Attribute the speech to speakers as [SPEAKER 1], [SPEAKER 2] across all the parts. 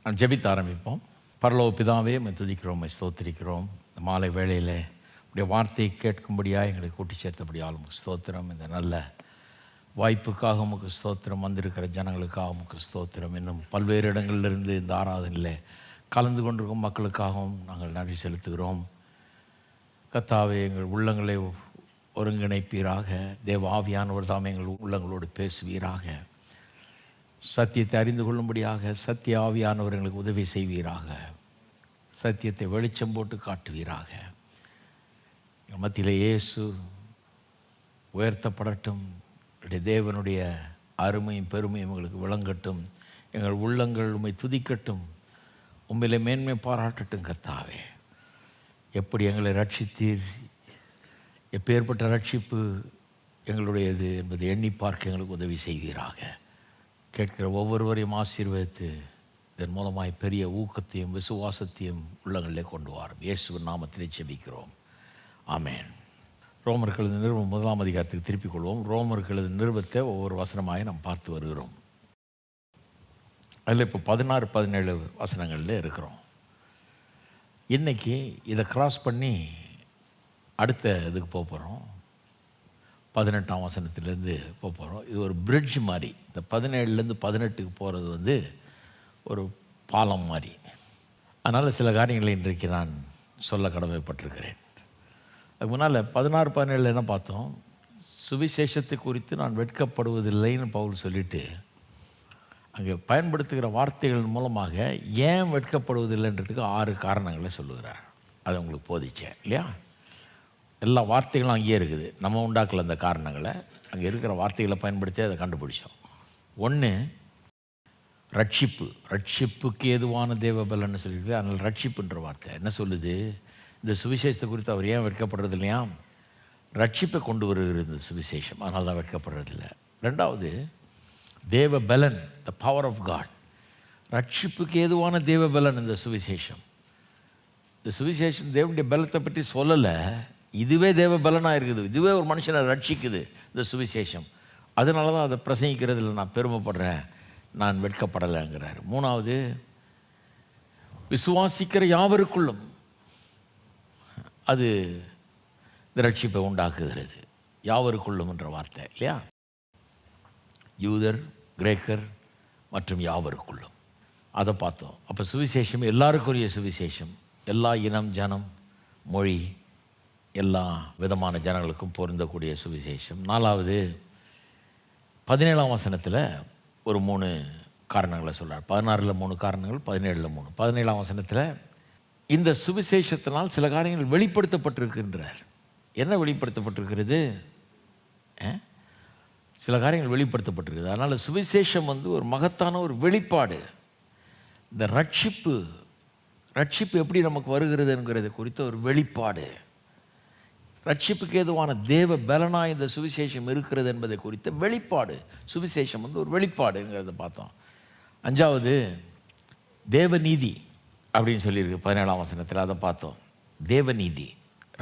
[SPEAKER 1] நான் ஜெபித்து ஆரம்பிப்போம். பரலோக பிதாவே, உம்மை துதிக்கிறோம், உம்மை ஸ்தோத்திரிக்கிறோம். இந்த மாலை வேளையில் உடைய வார்த்தையை கேட்கும்படியாக எங்களை கூட்டி சேர்த்தபடியால் உமக்கு ஸ்தோத்திரம். இந்த நல்ல வாய்ப்புக்காக உமக்கு ஸ்தோத்திரம். வந்திருக்கிற ஜனங்களுக்காக உமக்கு ஸ்தோத்திரம். இன்னும் பல்வேறு இடங்களிலிருந்து இந்த ஆராதனையில் கலந்து கொண்டிருக்கும் மக்களுக்காகவும் நாங்கள் நன்றி செலுத்துகிறோம். கர்த்தாவே, எங்கள் உள்ளங்களை ஒருங்கிணைப்பீராக. தேவ ஆவியானவர் தாமே எங்கள் உள்ளங்களோடு பேசுவீராக. சத்தியத்தை அறிந்து கொள்ளும்படியாக சத்திய ஆவியானவர் எங்களுக்கு உதவி செய்வீராக. சத்தியத்தை வெளிச்சம் போட்டு காட்டுவீராக. எங்கள் மத்தியில் இயேசு உயர்த்தப்படட்டும். தேவனுடைய அருமையும் பெருமையும் எங்களுக்கு விளங்கட்டும். எங்கள் உள்ளங்கள் உம்மை துதிக்கட்டும். உம்மிலே மேன்மை பாராட்டட்டும். கர்த்தாவே, எப்படி எங்களை ரட்சித்தீர், எப்பேற்பட்ட ரட்சிப்பு எங்களுடையது என்பதை எண்ணி பார்க்க எங்களுக்கு உதவி செய்வீராக. கேட்கிற ஒவ்வொருவரையும் ஆசீர்வதித்து இதன் மூலமாய் பெரிய ஊக்கத்தையும் விசுவாசத்தையும் உள்ளங்களிலே கொண்டு வரும். இயேசுவின் நாமத்திலே ஜெபிக்கிறோம். ஆமென். ரோமர்கள் நிருபம் 1ஆம் அதிகாரத்துக்கு திருப்பிக் கொள்வோம். ரோமர்கள் நிருபத்தை ஒவ்வொரு வசனமாய் நாம் பார்த்து வருகிறோம். அதில் இப்போ 16-17 வசனங்களில் இருக்கிறோம். இன்றைக்கி இதை கிராஸ் பண்ணி அடுத்த இதுக்கு போக போகிறோம். 18ஆம் வசனத்துலேருந்து போக போகிறோம். இது ஒரு பிரிட்ஜ் மாதிரி. இந்த 17லேருந்து 18க்கு போகிறது ஒரு பாலம் மாதிரி. அதனால் சில காரியங்களை இன்றைக்கு நான் சொல்ல கடமைப்பட்டிருக்கிறேன். அதுக்கு முன்னால் 16-17 என்ன பார்த்தோம்? சுவிசேஷத்தை குறித்து நான் வெட்கப்படுவதில்லைன்னு பவுல் சொல்லிவிட்டு அங்கே பயன்படுத்துகிற வார்த்தைகள் மூலமாக ஏன் வெட்கப்படுவதில்லைன்றதுக்கு 6 காரணங்களை சொல்லுகிறார். அதை உங்களுக்கு போதிச்சேன் இல்லையா? எல்லா வார்த்தைகளும் அங்கேயே இருக்குது. நம்ம உண்டாக்கல அந்த காரணங்களை. அங்கே இருக்கிற வார்த்தைகளை பயன்படுத்தி அதை கண்டுபிடிச்சோம். 1, ரட்சிப்புக்கு ஏதுவான தேவபலன்னு சொல்லியிருக்கு. அதனால் ரட்சிப்புன்ற வார்த்தை என்ன சொல்லுது? இந்த சுவிசேஷத்தை குறித்து அவர் ஏன் வெட்கப்படுறது இல்லையா? ரட்சிப்பை கொண்டு வருகிறது இந்த சுவிசேஷம். அதனால தான் வெட்கப்படுறதில்லை. 2வது, தேவபலன், த பவர் ஆஃப் காட். ரட்சிப்புக்கு ஏதுவான தேவபலன் இந்த சுவிசேஷம். இந்த சுவிசேஷம் தேவனுடைய பலத்தை பற்றி சொல்லலை, இதுவே தேவ பலனாக இருக்குது. இதுவே ஒரு மனுஷனை ரட்சிக்குது இந்த சுவிசேஷம். அதனால தான் அதை பிரசங்கிக்கிறதுல நான் பெருமைப்படுறேன், நான் வெட்கப்படலைங்கிறார். 3வது, விசுவாசிக்கிற யாவருக்குள்ளும் அது இந்த ரட்சிப்பை உண்டாக்குகிறது. யாவருக்குள்ளும் என்ற வார்த்தை இல்லையா? யூதர், கிரேக்கர் மற்றும் யாவருக்குள்ளும் அதை பார்த்தோம். அப்போ சுவிசேஷம் எல்லாருக்குரிய சுவிசேஷம். எல்லா இனம், ஜனம், மொழி, எல்லா விதமான ஜனங்களுக்கும் பொருந்தக்கூடிய சுவிசேஷம். 4வது, 17ஆம் வசனத்தில் ஒரு 3 காரணங்களை சொல்கிறார். 16ல் 3 காரணங்கள், 17ல் 3. 17ஆம் வசனத்தில் இந்த சுவிசேஷத்தினால் சில காரியங்கள் வெளிப்படுத்தப்பட்டிருக்கின்றார். என்ன வெளிப்படுத்தப்பட்டிருக்கிறது? சில காரியங்கள் வெளிப்படுத்தப்பட்டிருக்குது. அதனால் சுவிசேஷம் ஒரு மகத்தான ஒரு வெளிப்பாடு. இந்த ரட்சிப்பு எப்படி நமக்கு வருகிறதுங்கிறது குறித்த ஒரு வெளிப்பாடு. ரட்சிப்புக்கு ஏதுவான தேவ பலனாக இந்த சுவிசேஷம் இருக்கிறது என்பதை குறித்த வெளிப்பாடு. சுவிசேஷம் ஒரு வெளிப்பாடுங்கிறத பார்த்தோம். 5வது, தேவநீதி அப்படின்னு சொல்லியிருக்கு 17ஆம் வசனத்தில். அதை பார்த்தோம். தேவநீதி,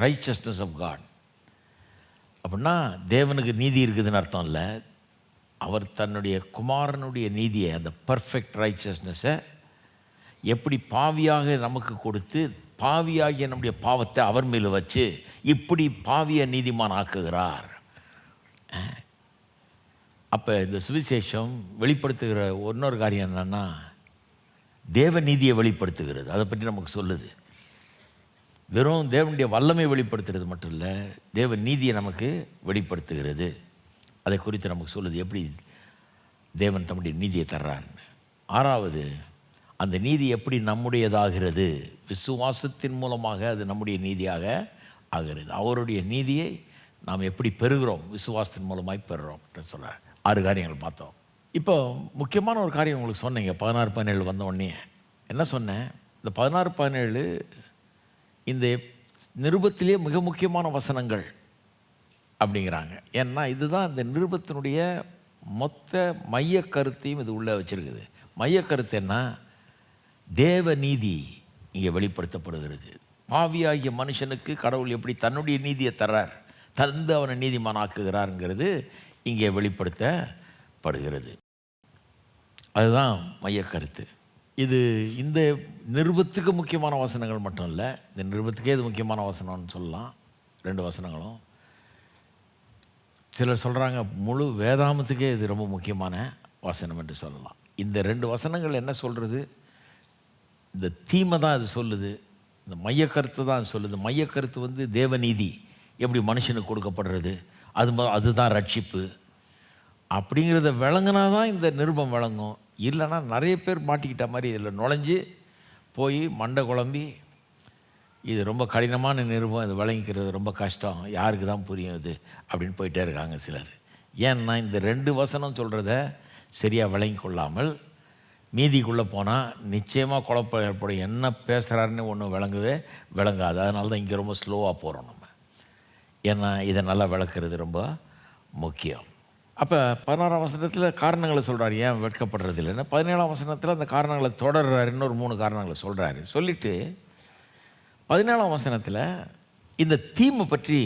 [SPEAKER 1] ரைச்சஸ்னஸ் ஆஃப் காட். அப்படின்னா தேவனுக்கு நீதி இருக்குதுன்னு அர்த்தம் இல்லை. அவர் தன்னுடைய குமாரனுடைய நீதியை, அந்த பர்ஃபெக்ட் ரைச்சஸ்னஸை எப்படி பாவியாக நமக்கு கொடுத்து, பாவியாகிய நம்முடைய பாவத்தை அவர் மேலே வச்சு இப்படி பாவிய நீதிமான் ஆக்குகிறார். அப்போ இந்த சுவிசேஷம் வெளிப்படுத்துகிற இன்னொரு காரியம் என்னென்னா, தேவ நீதியை வெளிப்படுத்துகிறது. அதை பற்றி நமக்கு சொல்லுது. வெறும் தேவனுடைய வல்லமை வெளிப்படுத்துகிறது மட்டும் இல்லை, தேவ நீதியை நமக்கு வெளிப்படுத்துகிறது. அதை குறித்து நமக்கு சொல்லுது, எப்படி தேவன் தம்முடைய நீதியை தர்றாருன்னு. 6வது, அந்த நீதி எப்படி நம்முடையதாகிறது? விசுவாசத்தின் மூலமாக அது நம்முடைய நீதியாக ஆகிறது. அவருடைய நீதியை நாம் எப்படி பெறுகிறோம்? விசுவாசத்தின் மூலமாக பெறுகிறோம் சொல்கிறார். 6 காரியங்கள் பார்த்தோம். இப்போ முக்கியமான ஒரு காரியம் உங்களுக்கு சொன்னீங்க. 16-17 வந்த உடனே என்ன சொன்னேன்? இந்த 16-17 இந்த நிருபத்திலே மிக முக்கியமான வசனங்கள் அப்படிங்கிறாங்க. ஏன்னா இதுதான் இந்த நிருபத்தினுடைய மொத்த மைய கருத்தையும் இது உள்ளே வச்சுருக்குது. மைய கருத்து என்ன? தேவ நீதி இங்கே வெளிப்படுத்தப்படுகிறது. பாவியாகிய மனுஷனுக்கு கடவுள் எப்படி தன்னுடைய நீதியை தர்றார், தந்து அவனை நீதிமானாக்குகிறாருங்கிறது இங்கே வெளிப்படுத்தப்படுகிறது. அதுதான் மைய கருத்து. இது இந்த நிருபத்துக்கு முக்கியமான வசனங்கள் மட்டும் இல்லை, இந்த நிருபத்துக்கே இது முக்கியமான வசனம்னு சொல்லலாம். 2 வசனங்களும். சிலர் சொல்கிறாங்க முழு வேதாமத்துக்கே இது ரொம்ப முக்கியமான வசனம் என்று சொல்லலாம். இந்த 2 வசனங்கள் என்ன சொல்கிறது? இந்த தீமை தான் அது சொல்லுது, இந்த மையக்கருத்து தான் சொல்லுது. மையக்கருத்து வந்து தேவநீதி எப்படி மனுஷனுக்கு கொடுக்கப்படுறது, அதுதான் ரட்சிப்பு அப்படிங்கிறத விளங்குனா தான் இந்த நிருபம் விளங்கும். இல்லைன்னா நிறைய பேர் மாட்டிக்கிட்ட மாதிரி இதில் நுழைஞ்சு போய் மண்டை குழம்பி இது ரொம்ப கடினமான நிருபம், இது விளங்கிக்கிறது ரொம்ப கஷ்டம், யாருக்கு தான் புரியும் இது அப்படின்னு போயிட்டே இருக்காங்க சிலர். ஏன்னா இந்த 2 வசனம் சொல்கிறத சரியாக விளங்கி கொள்ளாமல் மீதிக்குள்ளே போனால் நிச்சயமாக குழப்பம் ஏற்படும். என்ன பேசுகிறாருன்னு ஒன்றும் விளங்காது. அதனால தான் இங்கே ரொம்ப ஸ்லோவாக போகிறோம் நம்ம. ஏன்னா இதை நல்லா விளக்குறது ரொம்ப முக்கியம். அப்போ 16ஆம் வசனத்தில் காரணங்களை சொல்கிறார் ஏன் வெட்கப்படுறது இல்லைன்னா. 17ஆம் வசனத்தில் அந்த காரணங்களை தொடர்றாரு, இன்னொரு 3 காரணங்களை சொல்கிறாரு. சொல்லிவிட்டு 17ஆம் வசனத்தில் இந்த தீமை பற்றி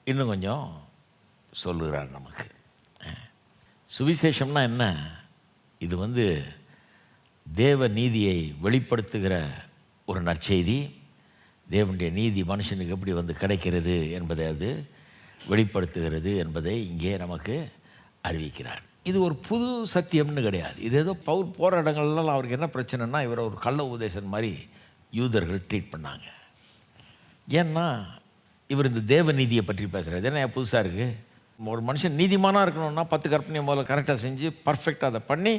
[SPEAKER 1] இன்னும் கொஞ்சம் சொல்லுகிறார் நமக்கு. சுவிசேஷம்னா என்ன? இது வந்து தேவ நீதியை வெளிப்படுத்துகிற ஒரு நற்செய்தி. தேவனுடைய நீதி மனுஷனுக்கு எப்படி வந்து கிடைக்கிறது என்பதை அது வெளிப்படுத்துகிறது என்பதை இங்கே நமக்கு அறிவிக்கிறார். இது ஒரு புது சத்தியம்னு கிடையாது. இது ஏதோ பவுல் போகிற இடங்கள்லாம் அவருக்கு என்ன பிரச்சனைனா, இவரை ஒரு கள்ள உபதேசம் மாதிரி யூதர்கள் ட்ரீட் பண்ணாங்க. ஏன்னா இவர் இந்த தேவ நீதியை பற்றி பேசுகிறார். என்ன புதுசாக இருக்குது? ஒரு மனுஷன் நீதிமானாக இருக்கணும்னா 10 கற்பனையை முதல்ல கரெக்டாக செஞ்சு பர்ஃபெக்டாக அதை பண்ணி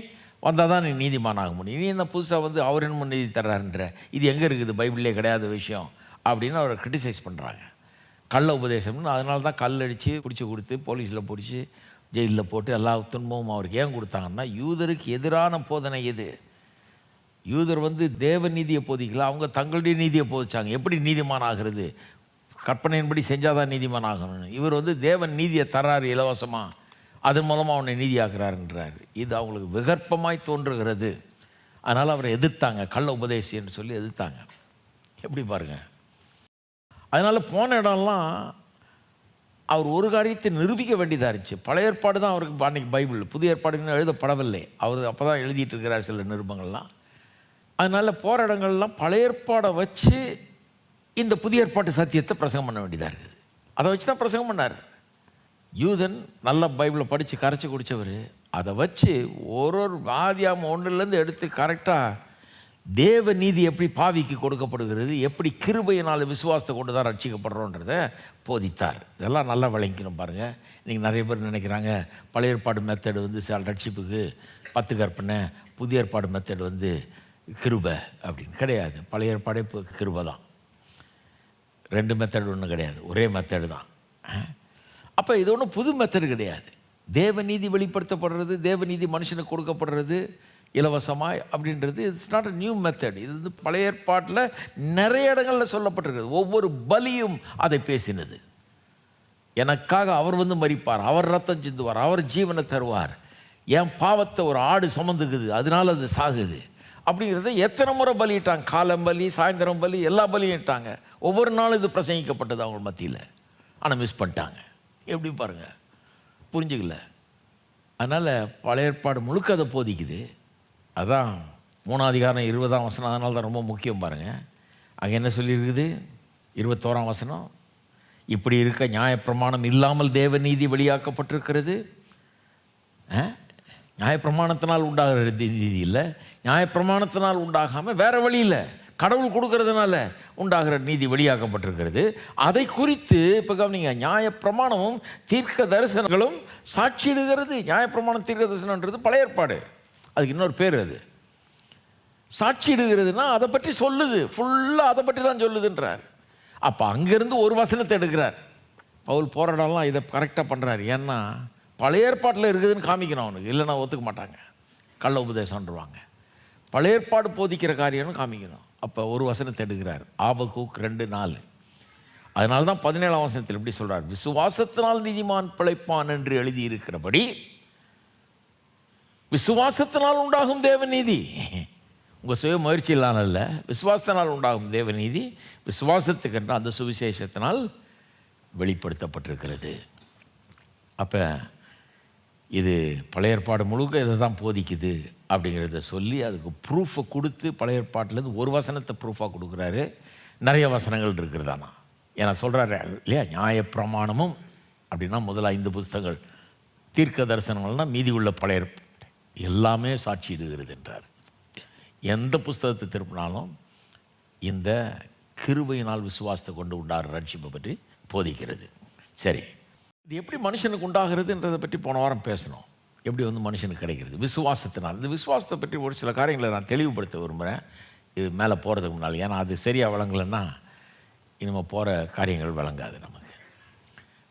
[SPEAKER 1] வந்தால் தான் நீ நீதிமானாக முடியும். நீ என்ன புதுசாக வந்து அவர் என்ன நீதி தர்றாருன்ற, இது எங்கே இருக்குது? பைபிள்லே கிடையாத விஷயம் அப்படின்னு அவரை கிரிட்டிசைஸ் பண்ணுறாங்க. கள்ள உபதேசம்னு. அதனால தான் கல் அடித்து பிடிச்சி கொடுத்து போலீஸில் பிடிச்சி ஜெயிலில் போட்டு எல்லா துன்பமும் அவருக்கு ஏன் கொடுத்தாங்கன்னா, யூதருக்கு எதிரான போதனை எது? யூதர் வந்து தேவ நீதியை போதிக்கல, அவங்க தங்களுடைய நீதியை போதிச்சாங்க. எப்படி நீதிமான் ஆகிறது? கற்பனையின்படி செஞ்சால் தான் நீதிமான் ஆகணும்னு. இவர் வந்து தேவன் நீதியை தர்றாரு இலவசமாக, அதன் மூலமாக அவனை நீதியாக்குறாருன்றார். இது அவங்களுக்கு விகற்பமாய் தோன்றுகிறது. அதனால் அவரை எதிர்த்தாங்க, கள்ள உபதேசின்னு சொல்லி எதிர்த்தாங்க. எப்படி பாருங்கள். அதனால் போன இடம்லாம் அவர் ஒரு காரியத்தை நிரூபிக்க வேண்டியதாக இருந்துச்சு. பழைய ஏற்பாடு தான் அவருக்கு அன்றைக்கி பைபிள், புதிய ஏற்பாடுன்னு எழுதப்படவில்லை. அவர் அப்போ தான் எழுதிட்டு இருக்கிறார் சில நிருபங்கள்லாம். அதனால் போகிற இடங்கள்லாம் பழைய ஏற்பாடை வச்சு இந்த புதிய ஏற்பாட்டு சத்தியத்தை பிரசங்கம் பண்ண வேண்டியதாக இருக்குது. அதை வச்சு தான் பிரசங்கம் பண்ணார். யூதன் நல்ல பைபிளை படித்து கரைச்சி குடித்தவர். அதை வச்சு ஒரு ஆதியாகமம் 1லேருந்து எடுத்து கரெக்டாக தேவ நீதி எப்படி பாவிக்கு கொடுக்கப்படுகிறது, எப்படி கிருபையினால் விசுவாசத்தை கொண்டு தான் ரட்சிக்கப்படுறோன்றத போதித்தார். இதெல்லாம் நல்லா விளங்கிக்கணும் பாருங்கள். இன்றைக்கி நிறைய பேர் நினைக்கிறாங்க பழைய ஏற்பாடு மெத்தடு வந்து ரட்சிப்புக்கு 10 கற்பனை, புதிய ஏற்பாடு மெத்தடு வந்து கிருபை அப்படின்னு கிடையாது. பழைய ஏற்பாடே இப்போ கிருபை தான். 2 மெத்தடு ஒன்றும் கிடையாது, ஒரே மெத்தடு தான். அப்போ இது ஒன்றும் புது மெத்தடு கிடையாது. தேவநீதி வெளிப்படுத்தப்படுறது, தேவநீதி மனுஷனுக்கு கொடுக்கப்படுறது இலவசமாய் அப்படின்றது it's not a new method. இது வந்து பழைய ஏற்பாட்டில் நிறைய இடங்களில் சொல்லப்பட்டிருக்கிறது. ஒவ்வொரு பலியும் அதை பேசினது. எனக்காக அவர் வந்து மரிப்பார், அவர் ரத்தம் சிந்துவார், அவர் ஜீவனை தருவார், என் பாவத்தை ஒரு ஆடு சுமந்துக்குது அதனால அது சாகுது அப்படிங்கிறத எத்தனை முறை பலியிட்டாங்க. காலம் பலி, சாயந்தரம் பலி, எல்லா பலியும் இட்டாங்க. ஒவ்வொரு நாளும் இது பிரசங்கிக்கப்பட்டது அவங்க மத்தியில். ஆனால் மிஸ் பண்ணிட்டாங்க. எப்படி பாருங்கள், புரிஞ்சுக்கல. அதனால் பழைய ஏற்பாடு முழுக்க அதை போதிக்குது. அதான் 3ஆம் அதிகாரம் 20ஆம் வசனம். அதனால தான் ரொம்ப முக்கியம் பாருங்கள். அங்கே என்ன சொல்லியிருக்குது? 21ஆம் வசனம். இப்படி இருக்க நியாயப்பிரமாணம் இல்லாமல் தேவ நீதி வெளியாக்கப்பட்டிருக்கிறது. நியாயப்பிரமாணத்தினால் உண்டாகிற நீதி இல்லை, நியாயப்பிரமாணத்தினால் உண்டாகாமல் வேறு வழியில் கடவுள் கொடுக்கறதுனால உண்டாகிற நீதி வெளியாக்கப்பட்டிருக்கிறது. அதை குறித்து இப்போ கவனிங்க, நியாயப்பிரமாணமும் தீர்க்க தரிசனங்களும் சாட்சியிடுகிறது. நியாயப்பிரமாணம் தீர்க்க தரிசனன்றது பழைய ஏற்பாடு, அதுக்கு இன்னொரு பேர். அது சாட்சியிடுகிறதுனா அதை பற்றி சொல்லுது, ஃபுல்லாக அதை பற்றி தான் சொல்லுதுன்றார். அப்போ அங்கேருந்து ஒரு வசனத்தை எடுக்கிறார் பவுல். போராடலாம் இதை கரெக்டாக பண்ணுறாரு. ஏன்னா பழைய ஏற்பாட்டில் இருக்குதுன்னு காமிக்கணும் அவனுக்கு, இல்லைன்னா ஒத்துக்க மாட்டாங்க, கள்ள உபதேசம்ன்றுவாங்க. பழைய ஏற்பாடு போதிக்கிற காரியம்னு காமிக்கணும். அப்போ ஒரு வசனத்தை எடுக்கிறார், ஆபக்கூக் 2:4. அதனால தான் 17ஆம் வசனத்தில் எப்படி சொல்கிறார்? விசுவாசத்தினால் நீதிமான் பிழைப்பான் என்று எழுதியிருக்கிறபடி விசுவாசத்தினால் உண்டாகும் தேவநீதி, உங்கள் சுய முயற்சியிலான அல்ல, விசுவாசத்தினால் உண்டாகும் தேவநீதி விசுவாசத்துக்கென்ற அந்த சுவிசேஷத்தினால் வெளிப்படுத்தப்பட்டிருக்கிறது. அப்போ இது பழைய ஏற்பாடு முழுக்க இதை தான் போதிக்குது அப்படிங்கிறத சொல்லி அதுக்கு ப்ரூஃபை கொடுத்து பழைய ஏற்பாட்டிலேருந்து ஒரு வசனத்தை ப்ரூஃபாக கொடுக்குறாரு. நிறைய வசனங்கள் இருக்கிறதானா ஏன்னா சொல்கிறாரு இல்லையா, நியாயப்பிரமாணமும் அப்படின்னா முதல்ல 5 புஸ்தகங்கள், தீர்க்க தரிசனங்கள்னால் மீதி உள்ள பழைய ஏற்பாடு எல்லாமே சாட்சியிடுகிறது என்றார். எந்த புஸ்தகத்தை திருப்பினாலும் இந்த கிருபையினால் விசுவாசத்தை கொண்டு உண்டாகிற ரட்சிப்பை பற்றி போதிக்கிறது. சரி, இது எப்படி மனுஷனுக்கு உண்டாகிறதுன்றதை பற்றி போன வாரம் பேசணும். எப்படி மனுஷனுக்கு கிடைக்கிறது விசுவாசத்தினால். இந்த விசுவாசத்தை பற்றி ஒரு சில காரியங்களை நான் தெளிவுபடுத்த விரும்புகிறேன் இது மேலே போகிறதுக்கு முன்னால். ஏன்னா அது சரியாக விளங்கலைன்னா இனிமேல் போகிற காரியங்கள் விளங்காது நமக்கு.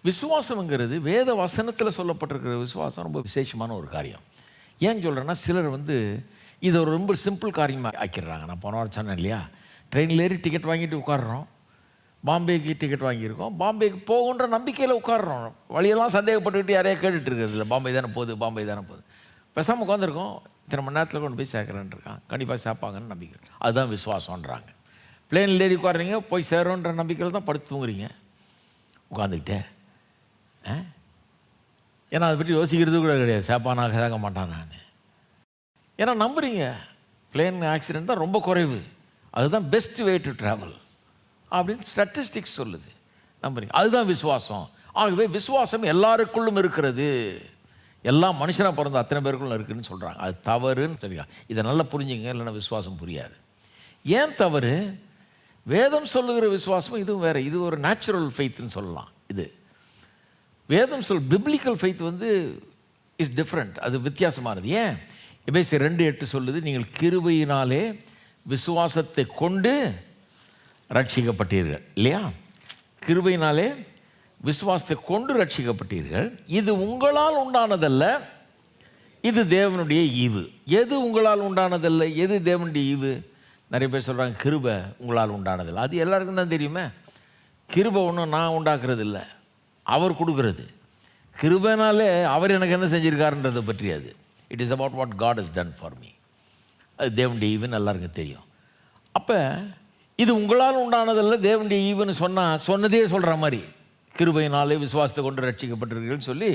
[SPEAKER 1] விசுவாசம்ங்கிறது வேத வசனத்தில் சொல்லப்பட்டிருக்கிற விசுவாசம் ரொம்ப விசேஷமான ஒரு காரியம். ஏன்னு சொல்கிறேன்னா சிலர் இதை ஒரு ரொம்ப சிம்பிள் காரியமாக ஆக்கிடுறாங்க. நான் போன வாரம் சொன்னேன் இல்லையா, ட்ரெயினில் ஏறி டிக்கெட் வாங்கிட்டு உட்காடுறோம், பாம்பேக்கு டிக்கெட் வாங்கியிருக்கோம், பாம்பேக்கு போகுன்ற நம்பிக்கையில் உட்காடுறோம், வழியெல்லாம் சந்தேகப்பட்டுக்கிட்டு யாரையா கேட்டுட்டு இருக்கிறது இல்லை, பாம்பே தானே போகுது பாம்பே தானே போகுது, பேசாமல் உட்காந்துருக்கோம், இத்தனை மணி நேரத்தில் கொண்டு போய் சேர்க்குறேன்னு இருக்கான், கண்டிப்பாக சேர்ப்பாங்கன்னு நம்பிக்கை. அதுதான் விசுவாசம்ன்றாங்க. பிளேனில் ஏறி உட்காடுறீங்க, போய் சேரோன்ற நம்பிக்கையில் தான் படுத்து தூங்குறீங்க உட்காந்துக்கிட்டே. ஏன்னா அதை பற்றி யோசிக்கிறது கூட கிடையாது, சேப்பானா சேர்க்க மாட்டான் நான். ஏன்னா நம்புறீங்க பிளேன் ஆக்சிடென்ட் தான் ரொம்ப குறைவு, அதுதான் பெஸ்ட் வே டு ட்ராவல் அப்படின்னு ஸ்டாட்டிஸ்டிக்ஸ் சொல்லுது. நம்புறீங்க, அதுதான் விசுவாசம். ஆகவே விசுவாசம் எல்லாருக்குள்ளும் இருக்கிறது, எல்லா மனுஷனாக பிறந்த அத்தனை பேருக்குள்ளும் இருக்குதுன்னு சொல்கிறாங்க. அது தவறுன்னு சொல்லியா, இதை நல்லா புரிஞ்சுங்க, இல்லைன்னா விசுவாசம் புரியாது. ஏன் தவறு? வேதம் சொல்லுகிற விசுவாசம் இதுவும் வேறு. இது ஒரு நேச்சுரல் ஃபெய்த்துன்னு சொல்லலாம். இது வேதம் பிப்ளிக்கல் ஃபெய்த் இஸ் டிஃப்ரெண்ட், அது வித்தியாசமானது. ஏன்? எபேசியர் 2:8 சொல்லுது, நீங்கள் கிருபையினாலே விசுவாசத்தை கொண்டு ரட்சிக்கப்பட்டீர்கள் இல்லையா. கிருபையினாலே விசுவாசத்தை கொண்டு ரட்சிக்கப்பட்டீர்கள், இது உங்களால் உண்டானதல்ல, இது தேவனுடைய ஈவு. எது உங்களால் உண்டானதல்ல, எது தேவனுடைய ஈவு? நிறைய பேர் சொல்கிறாங்க கிருபை உங்களால் உண்டானதில்லை. அது எல்லாருக்கும் தான் தெரியுமே. கிருபை ஒன்றும் நான் உண்டாக்குறது இல்லை, அவர் கொடுக்குறது. கிருபைனாலே அவர் எனக்கு என்ன செஞ்சுருக்காருன்றதை பற்றி அது. It is about what God has done for me. அது தேவனுடைய ஈவுன்னு எல்லாருக்கும் தெரியும். அப்போ இது உங்களால் உண்டானதல்ல தேவனுடைய ஈவுன்னு சொன்னதே சொல்கிற மாதிரி, கிருபையினாலே விசுவாசத்தை கொண்டு ரட்சிக்கப்பட்டிருக்கீங்கன்னு சொல்லி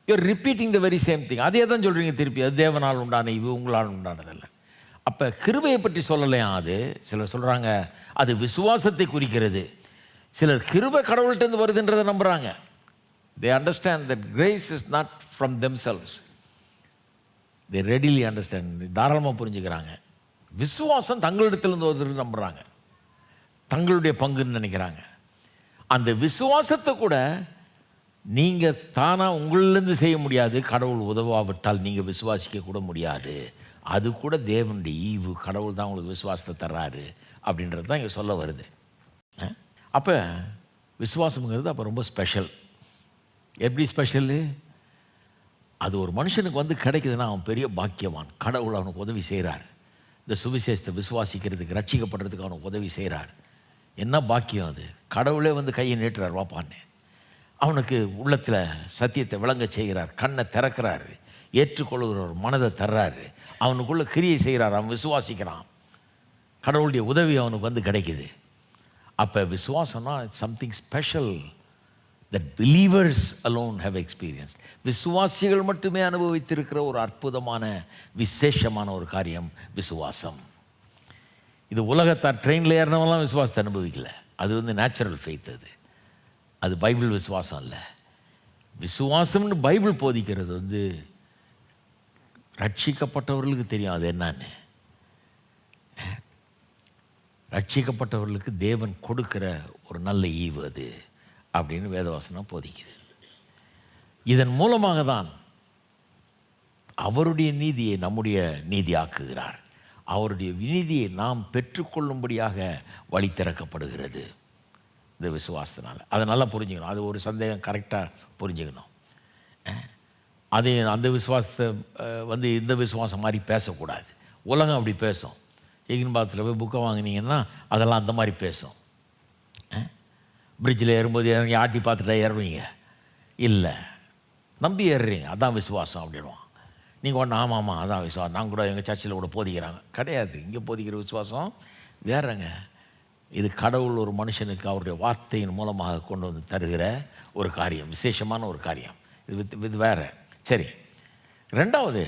[SPEAKER 1] you're repeating the very same thing. அதே தான் சொல்கிறீங்க திருப்பி, அது தேவனால் உண்டான ஈவு, உங்களால் உண்டானதல்ல. அப்போ கிருபையை பற்றி சொல்லலையா அது. சிலர் சொல்கிறாங்க அது விசுவாசத்தை குறிக்கிறது. சிலர் கிருபை கடவுள்கிட்டருந்து வருதுன்றதை நம்புகிறாங்க. they understand that grace is not from themselves. they readily understand, தாராளமாக புரிஞ்சுக்கிறாங்க. விசுவாசம் தங்களிடத்திலிருந்து வருதுன்னு நம்புகிறாங்க, தங்களுடைய பங்குன்னு நினைக்கிறாங்க. அந்த விசுவாசத்தை கூட நீங்கள் தானாக உங்களிலேருந்து செய்ய முடியாது, கடவுள் உதவாவிட்டால் நீங்கள் விசுவாசிக்க கூட முடியாது. அது கூட தேவனுடைய ஈவு, கடவுள் தான் உங்களுக்கு விசுவாசத்தை தர்றாரு அப்படின்றது தான் இங்கே சொல்ல வருது. அப்போ விசுவாசம்ங்கிறது அப்போ ரொம்ப ஸ்பெஷல். எப்படி ஸ்பெஷலு? அது ஒரு மனுஷனுக்கு கிடைக்குதுன்னா அவன் பெரிய பாக்கியவான். கடவுள் அவனுக்கு உதவி செய்கிறார், இந்த சுவிசேஷத்தை விசுவாசிக்கிறதுக்கு, ரட்சிக்கப்படுறதுக்கு அவனுக்கு உதவி செய்கிறார். என்ன பாக்கியம் அது! கடவுளே கையை நீட்டுறார், வாப்பான்னு அவனுக்கு உள்ளத்தில் சத்தியத்தை விளங்க செய்கிறார், கண்ணை திறக்கிறாரு, ஏற்றுக்கொள்கிற ஒரு மனதை தர்றாரு, அவனுக்குள்ளே கிரியை செய்கிறார், அவன் விசுவாசிக்கிறான், கடவுளுடைய உதவி அவனுக்கு கிடைக்குது. அப்போ விசுவாசம்னா it's something special that believers alone have experienced. விசுவாசிகள் மட்டுமே அனுபவித்திருக்கிற ஒரு அற்புதமான விசேஷமான ஒரு காரியம் விசுவாசம். இது உலகத்தார் ட்ரெயினில் ஏறினவெல்லாம் விசுவாசத்தை அனுபவிக்கல. அது நேச்சுரல் ஃபெய்த். அது பைபிள் விசுவாசம் இல்லை. விசுவாசம்னு பைபிள் போதிக்கிறது ரட்சிக்கப்பட்டவர்களுக்கு தெரியும் அது என்னன்னு. ரட்சிக்கப்பட்டவர்களுக்கு தேவன் கொடுக்கிற ஒரு நல்ல ஈவு அது அப்படின்னு வேதவசனம் போதிக்குது. இதன் மூலமாக தான் அவருடைய நீதியை நம்முடைய நீதி ஆக்குகிறார். அவருடைய நீதியை நாம் பெற்றுக்கொள்ளும்படியாக வழி திறக்கப்படுகிறது இந்த விசுவாசத்தினால். அதை நல்லா புரிஞ்சுக்கணும். அது ஒரு சந்தேகம் கரெக்டாக புரிஞ்சுக்கணும். அதே அந்த விசுவாசத்தை இந்த விசுவாசம் மாதிரி பேசக்கூடாது. உலகம் அப்படி பேசும். எகின் பாத்தில் போய் புக்கை வாங்கினீங்கன்னா அதெல்லாம் அந்த மாதிரி பேசும். பிரிட்ஜில் ஏறும்போது இறங்கி ஆட்டி பார்த்துட்டா ஏறுவீங்க இல்லை, நம்பி ஏறுறீங்க, அதான் விசுவாசம் அப்படின்வான். நீங்கள் ஒன்று ஆமாம் அதான் விசுவாசம், நான் கூட எங்கள் சர்ச்சில் கூட போதிக்கிறாங்க. கிடையாது, இங்கே போதிக்கிற விசுவாசம் வேறங்க. இது கடவுள் ஒரு மனுஷனுக்கு அவருடைய வார்த்தையின் மூலமாக கொண்டு தருகிற ஒரு காரியம், விசேஷமான ஒரு காரியம். இது வேறு. சரி, ரெண்டாவது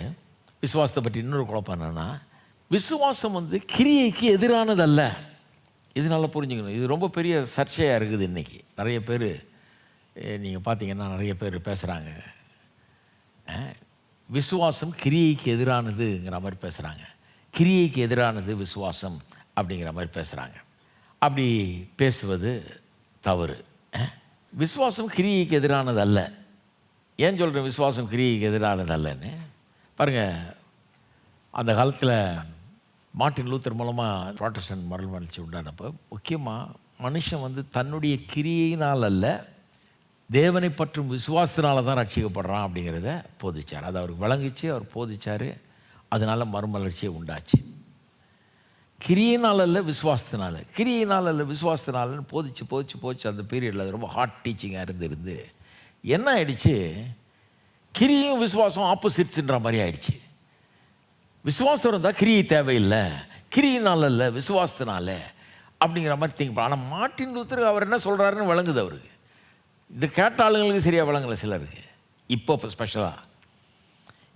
[SPEAKER 1] விசுவாசத்தை பற்றி இன்னொரு குழப்பம் என்னென்னா, விசுவாசம் கிரியைக்கு எதிரானதல்ல. இது நல்லா புரிஞ்சுக்கணும். இது ரொம்ப பெரிய சர்ச்சையாக இருக்குது இன்றைக்கி. நிறைய பேர் நீங்கள் பார்த்தீங்கன்னா நிறைய பேர் பேசுகிறாங்க, விசுவாசம் கிரியைக்கு எதிரானதுங்கிற மாதிரி பேசுகிறாங்க. கிரியைக்கு எதிரானது விசுவாசம் அப்படிங்கிற மாதிரி பேசுகிறாங்க. அப்படி பேசுவது தவறு. விசுவாசம் கிரியைக்கு எதிரானது அல்ல. ஏன் சொல்கிறேன் விசுவாசம் கிரியைக்கு எதிரானது அல்லன்னு? பாருங்கள், அந்த காலத்தில் மார்ட்டின் லூத்தர் மூலமாக புராட்டஸ்டன்ட் மறுமலர்ச்சி உண்டானப்போ முக்கியமாக மனுஷன் தன்னுடைய கிரியையினால் அல்ல, தேவனை பற்றும் விசுவாசத்தினால தான் ரட்சிக்கப்படுறான் அப்படிங்கிறத போதிச்சார். அது அவருக்கு விளங்கிச்சு, அவர் போதிச்சார். அதனால் மறுமலர்ச்சியை உண்டாச்சு. கிரியினால் அல்ல விசுவாசத்தினால, கிரியினால் அல்ல விசுவாசத்தினாலன்னு போதிச்சு அந்த பீரியடில் அது ரொம்ப ஹார்ட் டீச்சிங்காக இருந்து என்ன ஆயிடுச்சு, கிரியும் விசுவாசம் ஆப்போசிட்ஸுன்ற மாதிரி ஆயிடுச்சு. விசுவாசம் இருந்தால் கிரியை தேவையில்லை, கிரியினால் அல்ல விசுவாசத்தினால அப்படிங்கிற மாதிரி திங்க். ஆனால் மார்ட்டின் லூத்தர் அவர் என்ன சொல்கிறாருன்னு விளங்குது அவருக்கு. இது கேட்ட ஆளுங்களுக்கு சரியாக விளங்கலை சிலருக்கு. இப்போ ஸ்பெஷலாக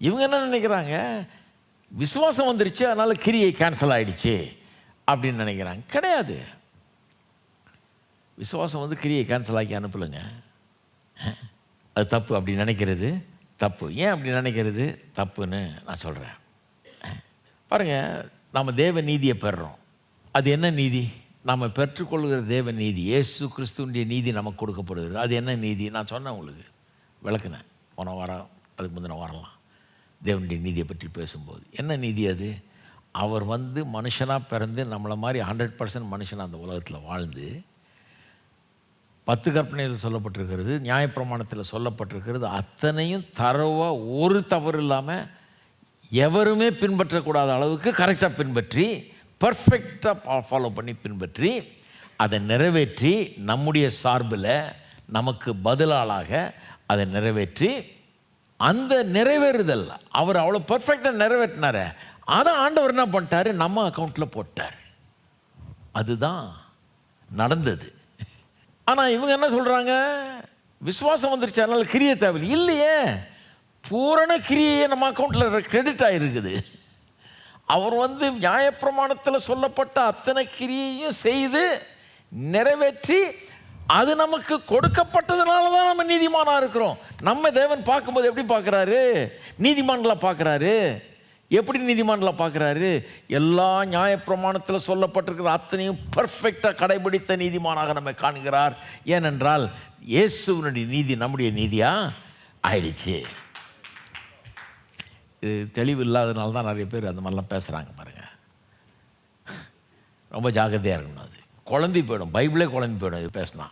[SPEAKER 1] இவங்க என்ன நினைக்கிறாங்க, விசுவாசம் வந்துருச்சு அதனால் கிரியை கேன்சல் ஆகிடுச்சு அப்படின்னு நினைக்கிறாங்க. கிடையாது. விசுவாசம் கிரியை கேன்சல் ஆக்கி அனுப்பலைங்க. அது தப்பு. அப்படி நினைக்கிறது தப்பு. ஏன் அப்படி நினைக்கிறது தப்புன்னு நான் சொல்கிறேன். பாருங்கள், நம்ம தேவ நீதியை பெறுறோம். அது என்ன நீதி? நம்ம பெற்றுக்கொள்கிற தேவ நீதி, இயேசு கிறிஸ்துவனுடைய நீதி நமக்கு கொடுக்கப்படுகிறது. அது என்ன நீதி? நான் சொன்னேன் உங்களுக்கு, விளக்குனேன் போன வாரம், அதுக்கு முந்தின வாரம்லாம் தேவனுடைய நீதியை பற்றி பேசும்போது. என்ன நீதி அது? அவர் மனுஷனாக பிறந்து நம்மளை மாதிரி 100% மனுஷனாக அந்த உலகத்தில் வாழ்ந்து 10 கற்பனையில் சொல்லப்பட்டிருக்கிறது, நியாயப்பிரமாணத்தில் சொல்லப்பட்டிருக்கிறது அத்தனையும் தரவாக ஒரு தவறு இல்லாமல் எவருமே பின்பற்றக்கூடாத அளவுக்கு கரெக்டாக பின்பற்றி, பர்ஃபெக்டாக ஃபாலோ பண்ணி பின்பற்றி, அதை நிறைவேற்றி நம்முடைய சார்பில் நமக்கு பதிலாளாக அதை நிறைவேற்றி, அந்த நிறைவேறுதல் அவர் அவ்வளோ பர்ஃபெக்டாக நிறைவேற்றினார். அதை ஆண்டவர் என்ன பண்ணிட்டாரு, நம்ம அக்கௌண்ட்டில் போட்டார். அதுதான் நடந்தது. ஆனால் இவங்க என்ன சொல்கிறாங்க, விசுவாசம் வந்துருச்சு அதனால் கிரியை தேவை இல்லையே. பூரண கிரியையை நம்ம அக்கௌண்ட்டில் கிரெடிட் ஆகிருக்குது. அவர் நியாயப்பிரமாணத்தில் சொல்லப்பட்ட அத்தனை கிரியையும் செய்து நிறைவேற்றி அது நமக்கு கொடுக்கப்பட்டதுனால தான் நம்ம நீதிமானாக இருக்கிறோம். நம்ம தேவன் பார்க்கும்போது எப்படி பார்க்குறாரு? நீதிமான்களாக பார்க்குறாரு. எப்படி நீதிமான்களாக பார்க்குறாரு? எல்லா நியாயப்பிரமாணத்தில் சொல்லப்பட்டிருக்கிற அத்தனையும் பர்ஃபெக்டாக கடைபிடித்த நீதிமானாக நம்ம காண்கிறார். ஏனென்றால் இயேசுவினுடைய நீதி நம்முடைய நீதியாக ஆயிடுச்சு. இது தெளிவு இல்லாதனால தான் நிறைய பேர் அந்த மாதிரிலாம் பேசுகிறாங்க. பாருங்கள், ரொம்ப ஜாக்கிரதையாக இருக்கணும். அது குழம்பி போயிடும், பைபிளே குழம்பி போயிடும் இது பேசினா.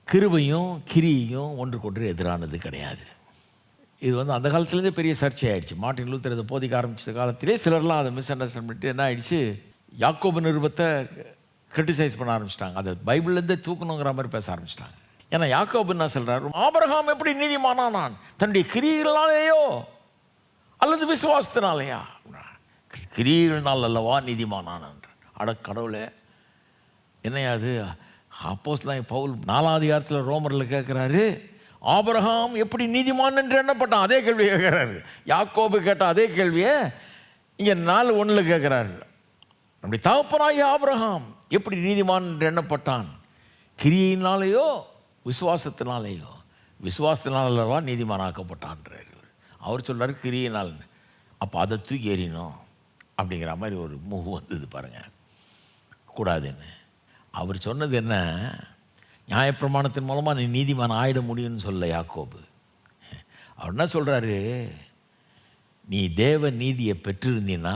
[SPEAKER 1] கிருபையும் கிரியையும் ஒன்றுக்கொன்று எதிரானது கிடையாது. இது அந்த காலத்துலேருந்தே பெரிய சர்ச்சை ஆகிடுச்சு. மார்ட்டின் லூத்தர் இதை போதிக்க ஆரம்பித்த காலத்திலே சிலர்லாம் அதை மிஸ் அண்டர்ஸ்டாண்ட் பண்ணிட்டு என்ன ஆகிடுச்சு, யாக்கோபு நிருபத்தை கிரிட்டிசைஸ் பண்ண ஆரம்பிச்சிட்டாங்க. அதை பைபிள்லேருந்தே தூக்கணுங்கிற மாதிரி பேச ஆரம்பிச்சிட்டாங்க. ஏன்னா யாக்கோபு என்ன சொல்கிறார், ஆபிரகாம் எப்படி நீதிமானானான்? தன்னுடைய கிரியைகளாலேயோ அல்லது விசுவாசத்தினாலேயா? கிரியைகளால் அல்லவா நீதிமானான். அட கடவுளே, என்னையாது? அப்போஸ்தலன் பவுல் 4ஆம் அதிகாரத்தில் ரோமரில் கேட்குறாரு, ஆபிரகாம் எப்படி நீதிமான் என்று எண்ணப்பட்டான்? அதே கேள்வியை கேட்குறாரு. யாக்கோபு கேட்ட அதே கேள்வியை இங்கே 4:1 கேட்குறாரு. நம்முடைய தகப்பனாகிய ஆபிரகாம் எப்படி நீதிமான் என்று எண்ணப்பட்டான்? கிரியினாலேயோ விசுவாசத்தினாலேயோ? விசுவாசத்தினாலவா நீதிமானாக்கப்பட்டான்றார். அவர் சொல்கிறார் கிரியினால். அப்போ அதை தூக்கி எறியணும் அப்படிங்கிற மாதிரி ஒரு மூவ் வந்தது பாருங்கள். கூடாதுன்னு அவர் சொன்னது என்ன, நியாயப்பிரமாணத்தின் மூலமாக நீ நீதிமான் ஆயிட முடியும்னு சொல்ல யாக்கோபு. அவர் என்ன சொல்கிறாரு, நீ தேவ நீதியை பெற்றிருந்தீன்னா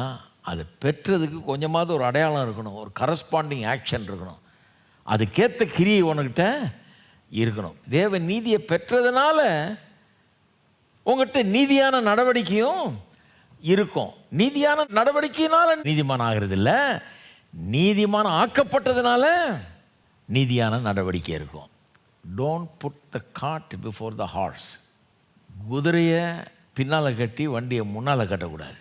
[SPEAKER 1] அதை பெற்றதுக்கு கொஞ்சமாவது ஒரு அடையாளம் இருக்கணும், ஒரு கரஸ்பாண்டிங் ஆக்ஷன் இருக்கணும், அதுக்கேற்ற கிரியை உனக்கிட்ட இருக்கணும். தேவ நீதியை பெற்றதுனால உங்கள்கிட்ட நீதியான நடவடிக்கையும் இருக்கும். நீதியான நடவடிக்கையினால நீதிமான் ஆகிறது இல்லை, நீதிமான ஆக்கப்பட்டதுனால நீதியான நடவடிக்கை இருக்கும். Don't put the cart before the horse. குதிரையை பின்னால் கட்டி வண்டியை முன்னால் கட்டக்கூடாது.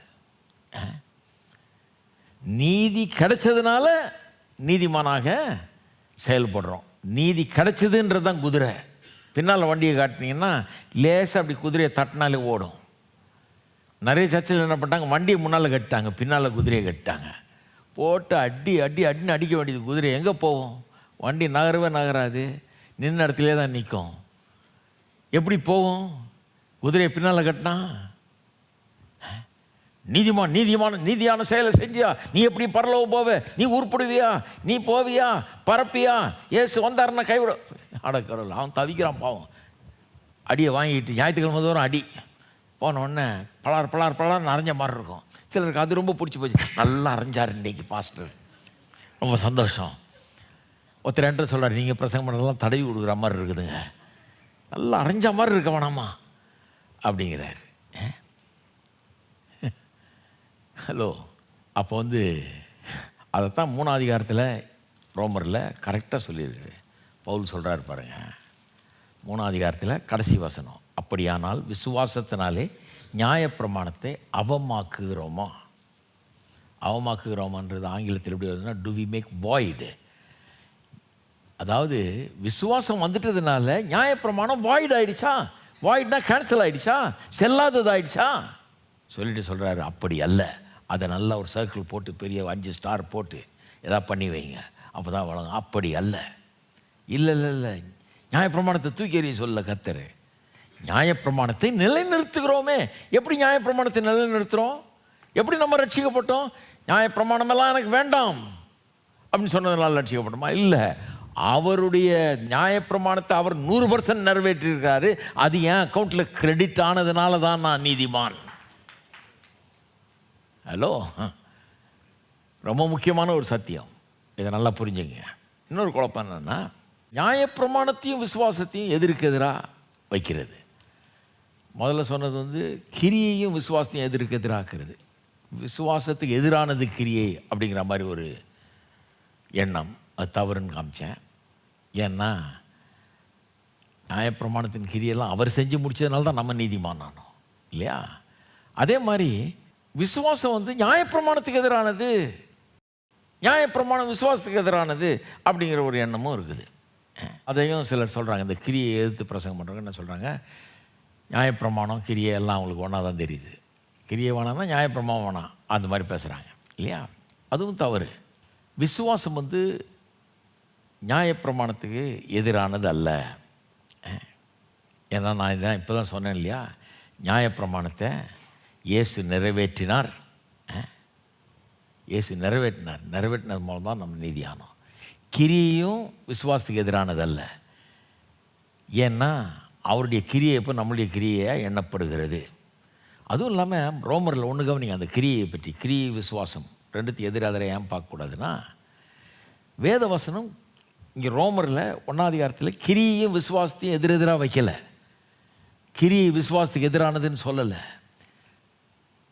[SPEAKER 1] நீதி கிடைச்சதுனால நீதிமானாக செயல்படுறோம். நீதி கிடைச்சதுன்றது தான் குதிரை. பின்னால் வண்டியை காட்டினீங்கன்னா லேசாக அப்படி குதிரையை தட்டினாலே ஓடும். நிறைய சர்ச்சில் என்ன பண்ணிட்டாங்க, வண்டியை முன்னால் கட்டிட்டாங்க, பின்னால் குதிரையை கட்டிட்டாங்க. போட்டு அடி அடி அடின்னு அடிக்க வேண்டியது. குதிரை எங்கே போகும்? வண்டி நகரவே நகராது, நின்ன இடத்துலே தான் நிற்கும். எப்படி போகும்? குதிரையை பின்னால் கட்டினா நீதியான செயலை செஞ்சியா நீ எப்படி பரலோகம் போவ? நீ உருப்படுவியா? நீ போவியா? பரப்பியா? ஏசு வந்தாருன்னா கைவிட கடவுள். அவன் தவிக்கிறான் பாவம். அடியை வாங்கிட்டு ஞாயிற்றுக்கிழமை தோறும் அடி போன உடனே பலார் அரைஞ்ச மாதிரி இருக்கும். சிலருக்கு அது ரொம்ப பிடிச்சி போச்சு. நல்லா அரைஞ்சார் இன்றைக்கி பாஸ்டர், ரொம்ப சந்தோஷம். ஒருத்தர் என்கிட்ட சொல்கிறார், நீங்கள் பிரசங்கம் பண்ணுறதெல்லாம் தடவி கொடுக்குற மாதிரி இருக்குதுங்க, நல்லா அரைஞ்ச மாதிரி இருக்க வேணாமா அப்படிங்கிறார். ஹலோ, அப்போ அதைத்தான் 3ஆம் அதிகாரத்தில் ரோமரில் கரெக்டாக சொல்லியிருக்கு. பவுல் சொல்கிறார் பாருங்கள், 3ஆம் அதிகாரத்தில் கடைசி வசனம், அப்படியானால் விசுவாசத்தினாலே நியாயப்பிரமாணத்தை அவமாக்குகிறோமான்றது ஆங்கிலத்தில் எப்படி வருதுன்னா, டு வி மேக் வாய்டு. அதாவது விசுவாசம் வந்துட்டதுனால நியாயப்பிரமாணம் வாய்டு ஆகிடுச்சா? வாய்டுனா கேன்சல் ஆகிடுச்சா? செல்லாதது ஆகிடுச்சா? சொல்லிட்டு சொல்கிறாரு, அப்படி அல்ல. அதை நல்லா ஒரு சர்க்கிள் போட்டு பெரிய 5 ஸ்டார் போட்டு எதாவது பண்ணி வைங்க, அப்போ தான் வழங்க. அப்படி அல்ல. இல்லை நியாயப்பிரமாணத்தை தூக்கி எறிய சொல்ல கர்த்தர். நியாயப்பிரமாணத்தை நிலைநிறுத்துகிறோமே. எப்படி நியாயப்பிரமாணத்தை நிலைநிறுத்துகிறோம்? எப்படி நம்ம ரட்சிக்கப்பட்டோம்? நியாயப்பிரமாணமெல்லாம் எனக்கு வேண்டாம் அப்படின்னு சொன்னதுனால ரட்சிக்கப்பட்டோமா? இல்லை, அவருடைய நியாயப்பிரமாணத்தை அவர் 100% நிறைவேற்றியிருக்காரு. அது என் அக்கௌண்ட்டில் கிரெடிட் ஆனதுனால தான் நான் நீதிமான். ஹலோ, ரொம்ப முக்கியமான ஒரு சத்தியம், இதை நல்லா புரிஞ்சுங்க. இன்னொரு குழப்பம் என்னென்னா, நியாயப்பிரமாணத்தையும் விசுவாசத்தையும் எதிர்க்கு எதிராக வைக்கிறது. முதல்ல சொன்னது கிரியையும் விசுவாசத்தையும் எதிர்க்கு எதிராக்குறது. விசுவாசத்துக்கு எதிரானது கிரியை அப்படிங்கிற மாதிரி ஒரு எண்ணம், அது தவறுன்னு காமிச்சேன். ஏன்னா நியாயப்பிரமாணத்தின் கிரியெல்லாம் அவர் செஞ்சு முடித்ததுனால தான் நம்ம நீதிமானானோம் இல்லையா? அதே மாதிரி விசுவாசம் நியாயப்பிரமாணத்துக்கு எதிரானது, நியாயப்பிரமாணம் விசுவாசத்துக்கு எதிரானது அப்படிங்கிற ஒரு எண்ணமும் இருக்குது. அதையும் சிலர் சொல்கிறாங்க, இந்த கிரியை எதிர்த்து பிரசங்கம் பண்ணுறவங்க என்ன சொல்கிறாங்க, நியாயப்பிரமாணம் கிரியை எல்லாம் அவங்களுக்கு ஒன்றா தான் தெரியுது, கிரியை வேணாம்னா நியாயப்பிரமாணம் வேணாம், அந்த மாதிரி பேசுகிறாங்க இல்லையா? அதுவும் தவறு. விசுவாசம் நியாயப்பிரமாணத்துக்கு எதிரானது அல்ல. ஏன்னா நான் இதான் இப்போ தான் சொன்னேன் இல்லையா, நியாயப்பிரமாணத்தை இயேசு நிறைவேற்றினார். நிறைவேற்றினது மூலம் தான் நம்ம நீதியானோம். கிரியையும் விசுவாசத்துக்கு எதிரானது அல்ல. ஏன்னா அவருடைய கிரியை இப்போ நம்முடைய கிரியையாக எண்ணப்படுகிறது. அதுவும் இல்லாமல் ரோமரில் ஒன்று கவனிங்க, அந்த கிரியை பற்றி, கிரியை விசுவாசம் ரெண்டுத்துக்கு எதிராக ஏன் பார்க்கக்கூடாதுன்னா, வேத வசனம் இங்கே ரோமரில் 1ஆம் அதிகாரத்தில் கிரியையும் விசுவாசத்தையும் எதிரெதிராக வைக்கலை. கிரியை விசுவாசத்துக்கு எதிரானதுன்னு சொல்லலை.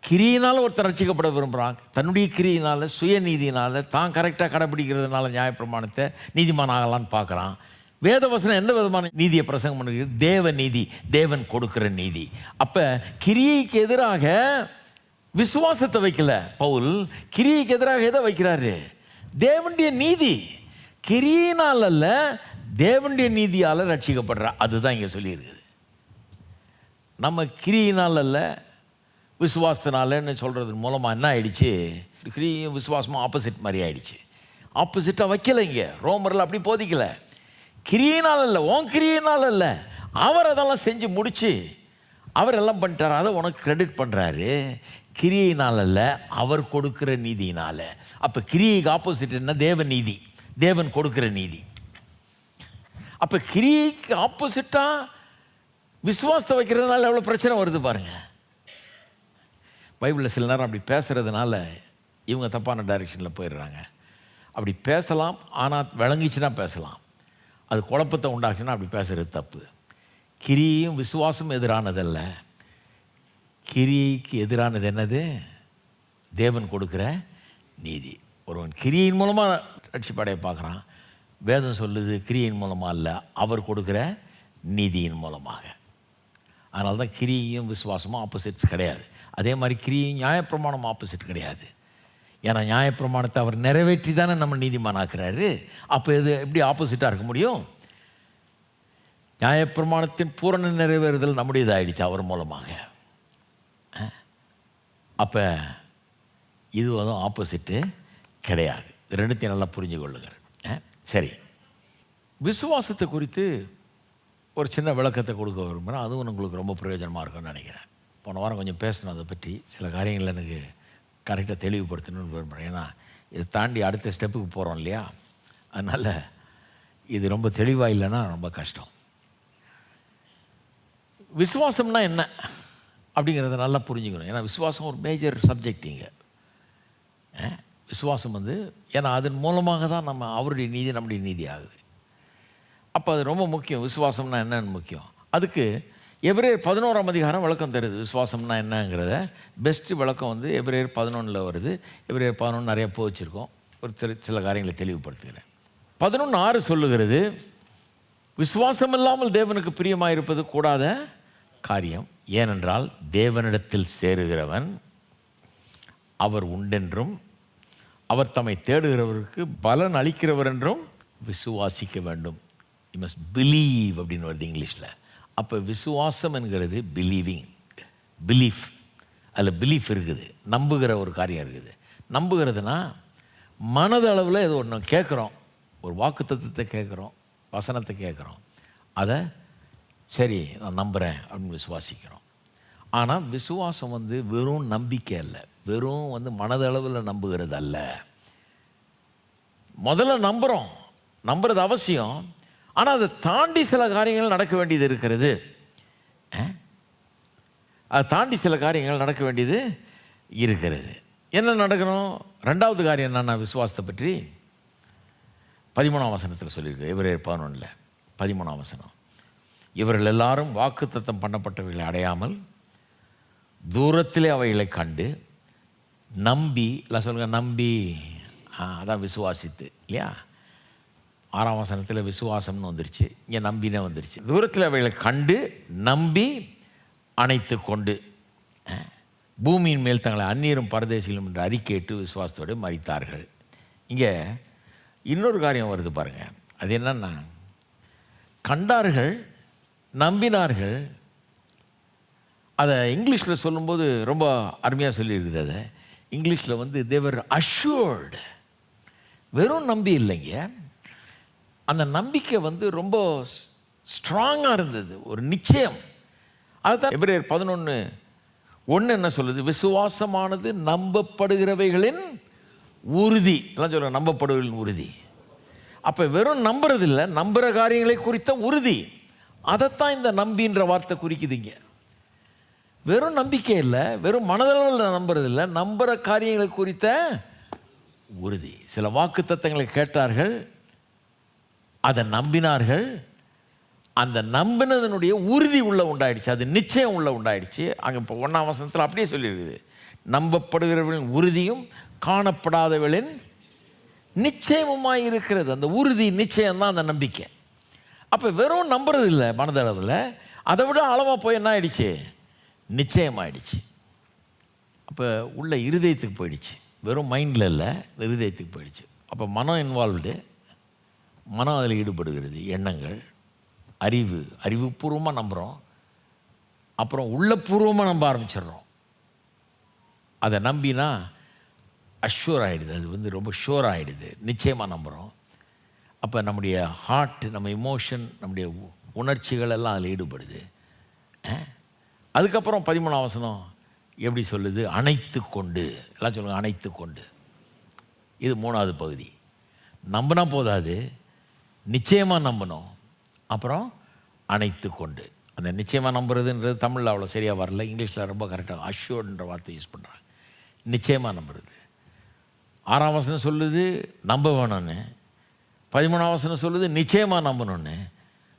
[SPEAKER 1] கிரியினால் ஒருத்தர் ரட்சிக்கப்பட விரும்புகிறான், தன்னுடைய கிரியினால், சுயநீதியினால், தான் கரெக்டாக கடைப்பிடிக்கிறதுனால நியாயப்பிரமாணத்தை நீதிமான் ஆகலான்னு பார்க்குறான். வேதவசனம் எந்த விதமான நீதியை பிரசங்கம் பண்ணுறது? தேவ நீதி, தேவன் கொடுக்குற நீதி. அப்போ கிரியைக்கு எதிராக விசுவாசத்தை வைக்கல பவுல், கிரியைக்கு எதிராக எதை வைக்கிறாரு? தேவனுடைய நீதி. கிரியினால் அல்ல, தேவனுடைய நீதியால் ரட்சிக்கப்படுறா, அதுதான் இங்கே சொல்லியிருக்குது. நம்ம கிரியினால் அல்ல விசுவாசத்தினாலன்னு சொல்கிறது மூலமாக என்ன ஆயிடுச்சு, கிரியும் விசுவாசமும் ஆப்போசிட் மாதிரி ஆயிடுச்சு. ஆப்போசிட்டாக வைக்கலை இங்கே ரோமரில், அப்படி போதிக்கலை. கிரியினால் இல்லை, உன் கிரியினால் இல்லை, அவர் அதெல்லாம் செஞ்சு முடிச்சு அவர் எல்லாம் பண்ணிட்டார், அதை உனக்கு கிரெடிட் பண்ணுறாரு. கிரியினால் அல்ல, அவர் கொடுக்குற நீதியினால். அப்போ கிரியைக்கு ஆப்போசிட் என்ன? தேவ நீதி, தேவன் கொடுக்குற நீதி. அப்போ கிரியைக்கு ஆப்போசிட்டாக விசுவாசத்தை வைக்கிறதுனால எவ்வளோ பிரச்சனை வருது பாருங்கள். பைபிளில் சில நேரம் அப்படி பேசுகிறதுனால இவங்க தப்பான டைரெக்ஷனில் போயிடுறாங்க. அப்படி பேசலாம், ஆனால் விளங்கிச்சுன்னா பேசலாம். அது குழப்பத்தை உண்டாச்சுன்னா அப்படி பேசுகிறது தப்பு. கிரியையும் விசுவாசம் எதிரானதல்ல. கிரியைக்கு எதிரானது என்னது? தேவன் கொடுக்குற நீதி. ஒருவன் கிரியின் மூலமாக ரட்சிப்படைய பார்க்குறான். வேதம் சொல்லுது கிரியின் மூலமாக இல்லை, அவர் கொடுக்குற நீதியின் மூலமாக. அதனால தான் கிரியையும் விசுவாசமும் ஆப்போசிட்ஸ் கிடையாது. அதே மாதிரி கிரியையும் நியாயப்பிரமாணம் ஆப்போசிட் கிடையாது. ஏன்னா நியாயப்பிரமாணத்தை அவர் நிறைவேற்றி தானே நம்ம நீதிமானாக்குறாரு. அப்போ இது எப்படி ஆப்போசிட்டாக இருக்க முடியும்? நியாயப்பிரமாணத்தின் பூரண நிறைவேறுதல் நம்முடையதாகிடுச்சு அவர் மூலமாக. அப்போ இது வந்து ஆப்போசிட்டு கிடையாது. ரெண்டுத்தையும் நல்லா புரிஞ்சு கொள்ளுங்கள். சரி, விசுவாசத்தை குறித்து ஒரு சின்ன விளக்கத்தை கொடுக்க விரும்புகிறேன். அதுவும் உங்களுக்கு ரொம்ப பிரயோஜனமாக இருக்கும்னு நினைக்கிறேன். போன வாரம் கொஞ்சம் பேசணும் அதை பற்றி. சில காரியங்கள் எனக்கு கரெக்டாக தெளிவுபடுத்தணும்னு விரும்புகிறேன். ஏன்னா இதை தாண்டி அடுத்த ஸ்டெப்புக்கு போகிறோம் இல்லையா, அதனால் இது ரொம்ப தெளிவாக இல்லைன்னா ரொம்ப கஷ்டம். விசுவாசம்னா என்ன அப்படிங்கிறத நல்லா புரிஞ்சுக்கணும். ஏன்னா விசுவாசம் ஒரு மேஜர் சப்ஜெக்ட் இங்கே. விசுவாசம் வந்து ஏன்னா அதன் மூலமாக தான் நம்ம அவருடைய நீதி நம்முடைய நீதி ஆகுது. அப்போ அது ரொம்ப முக்கியம். விசுவாசம்னா என்னன்னு முக்கியம். அதுக்கு எபிரேயர் 11ஆம் அதிகாரம் விளக்கம் தருது. விசுவாசம்னா என்னங்கிறத பெஸ்ட்டு விளக்கம் வந்து எபிரேயர் 11 வருது. எபிரேயர் 11 நிறைய போச்சிருக்கோம். ஒரு சில காரியங்களை தெளிவுபடுத்துகிறேன். 11:6 சொல்லுகிறது, விசுவாசம் இல்லாமல் தேவனுக்கு பிரியமாக இருப்பது கூடாத காரியம். ஏனென்றால் தேவனிடத்தில் சேருகிறவன் அவர் உண்டென்றும் அவர் தம்மை தேடுகிறவருக்கு பலன் அளிக்கிறவர் என்றும் விசுவாசிக்க வேண்டும். யூ மஸ்ட் பிலீவ் அப்படின்னு வருது இங்கிலீஷில். அப்போ விசுவாசம் என்கிறது பிலீவிங், பிலீஃப். அதில் பிலீஃப் இருக்குது, நம்புகிற ஒரு காரியம் இருக்குது. நம்புகிறதுனா மனதளவில் ஏதோ ஒன்று கேட்குறோம், ஒரு வாக்கு தத்துவத்தை கேட்குறோம், வசனத்தை கேட்குறோம், அதை சரி நான் நம்புகிறேன் அப்படின்னு விசுவாசிக்கிறோம். ஆனால் விசுவாசம் வந்து வெறும் நம்பிக்கை அல்ல, வெறும் வந்து மனதளவில் நம்புகிறது அல்ல. முதல்ல நம்புகிறோம், நம்புறது அவசியம். ஆனால் அதை தாண்டி சில காரியங்கள் நடக்க வேண்டியது இருக்கிறது. அதை தாண்டி சில காரியங்கள் நடக்க வேண்டியது இருக்கிறது. என்ன நடக்கணும்? ரெண்டாவது காரியம் என்னன்னா, விசுவாசத்தை பற்றி 13ஆம் வசனத்தில் சொல்லியிருக்கு. எபிரேயர் 11 13ஆம் வசனம், இவர்கள் எல்லாரும் வாக்குத்தத்தம் பண்ணப்பட்டவைகளை அடையாமல் தூரத்திலே அவைகளை கண்டு நம்பி, எல்லாம் சொல்லுங்கள் நம்பி, அதான் விசுவாசித்து இல்லையா. 6ஆம் வசனத்தில் விசுவாசம்னு வந்துருச்சு, இங்கே நம்பினே வந்துருச்சு. தூரத்தில் அவைகளை கண்டு நம்பி அணைத்து கொண்டு பூமியின் மேல் தங்களை அந்நியரும் பரதேசிகளும் என்று அறிக்கையிட்டு விசுவாசத்தோடு மரித்தார்கள். இங்கே இன்னொரு காரியம் வருது பாருங்கள். அது என்னன்னா, கண்டார்கள், நம்பினார்கள். அதை இங்கிலீஷில் சொல்லும்போது ரொம்ப அருமையாக சொல்லியிருக்குது. அதை இங்கிலீஷில் வந்து தேவர் அஷ்யூர்டு. வெறும் நம்பி இல்லைங்க, அந்த நம்பிக்கை வந்து ரொம்ப ஸ்ட்ராங்காக இருந்தது, ஒரு நிச்சயம். அதுதான் எபிரேயர் 11:1 என்ன சொல்லுது? விசுவாசமானது நம்பப்படுகிறவைகளின் உறுதி. எல்லாம் சொல்ல நம்பப்படுவதின் உறுதி. அப்போ வெறும் நம்புறது இல்லை, நம்புகிற காரியங்களை குறித்த உறுதி. அதைத்தான் இந்த நம்பின்ற வார்த்தை குறிக்குதுங்க. வெறும் நம்பிக்கை இல்லை, வெறும் மனதளவில் நம்புறது இல்லை, நம்புகிற காரியங்களை குறித்த உறுதி. சில வாக்கு தத்தங்களை கேட்டார்கள், அதை நம்பினார்கள். அந்த நம்பினதனுடைய உறுதி உள்ள உண்டாயிடுச்சு, அது நிச்சயம் உள்ள உண்டாயிடுச்சு. அங்கே இப்போ 1ஆம் வசனத்தில் அப்படியே சொல்லியிருக்குது, நம்பப்படுகிறவர்களின் உறுதியும் காணப்படாதவர்களின் நிச்சயமுமாய் இருக்கிறது. அந்த உறுதி நிச்சயம்தான் அந்த நம்பிக்கை. அப்போ வெறும் நம்புறது இல்லை மனதளவில், அதை விட அளவாக போய் என்ன ஆயிடுச்சு? நிச்சயமாயிடுச்சு. அப்போ உள்ள இருதயத்துக்கு போயிடுச்சு, வெறும் மைண்டில் இல்லை, இருதயத்துக்கு போயிடுச்சு. அப்போ மனம் இன்வால்வ்டு, மனம் அதில் ஈடுபடுகிறது. எண்ணங்கள், அறிவுபூர்வமாக நம்புகிறோம், அப்புறம் உள்ளபூர்வமாக நம்ப ஆரம்பிச்சிடுறோம். அதை நம்பினா அஷ்யூர் ஆகிடுது, அது வந்து ரொம்ப ஷூர் ஆகிடுது, நிச்சயமாக நம்புகிறோம். அப்போ நம்முடைய ஹார்ட், நம்ம இமோஷன், நம்முடைய உணர்ச்சிகள் எல்லாம் அதில் ஈடுபடுது. அதுக்கப்புறம் 13ஆம் வசனம் எப்படி சொல்லுது? அணைத்து கொண்டு. எல்லாம் சொல்லுங்கள் அணைத்து கொண்டு. இது 3வது பகுதி. நம்பினா போதாது, நிச்சயமாக நம்பணும், அப்புறம் அணைத்து கொண்டு. அந்த நிச்சயமாக நம்புறதுன்றது தமிழில் அவ்வளோ சரியாக வரல, இங்கிலீஷில் ரொம்ப கரெக்டாக அஷ்யூர்டுன்ற வார்த்தை யூஸ் பண்ணுறாங்க. நிச்சயமாக நம்புறது. 6ஆம் வசனம் சொல்லுது நம்ப வேணும்னு, 13ஆம் வசனம் சொல்லுது நிச்சயமாக நம்பணும்னு,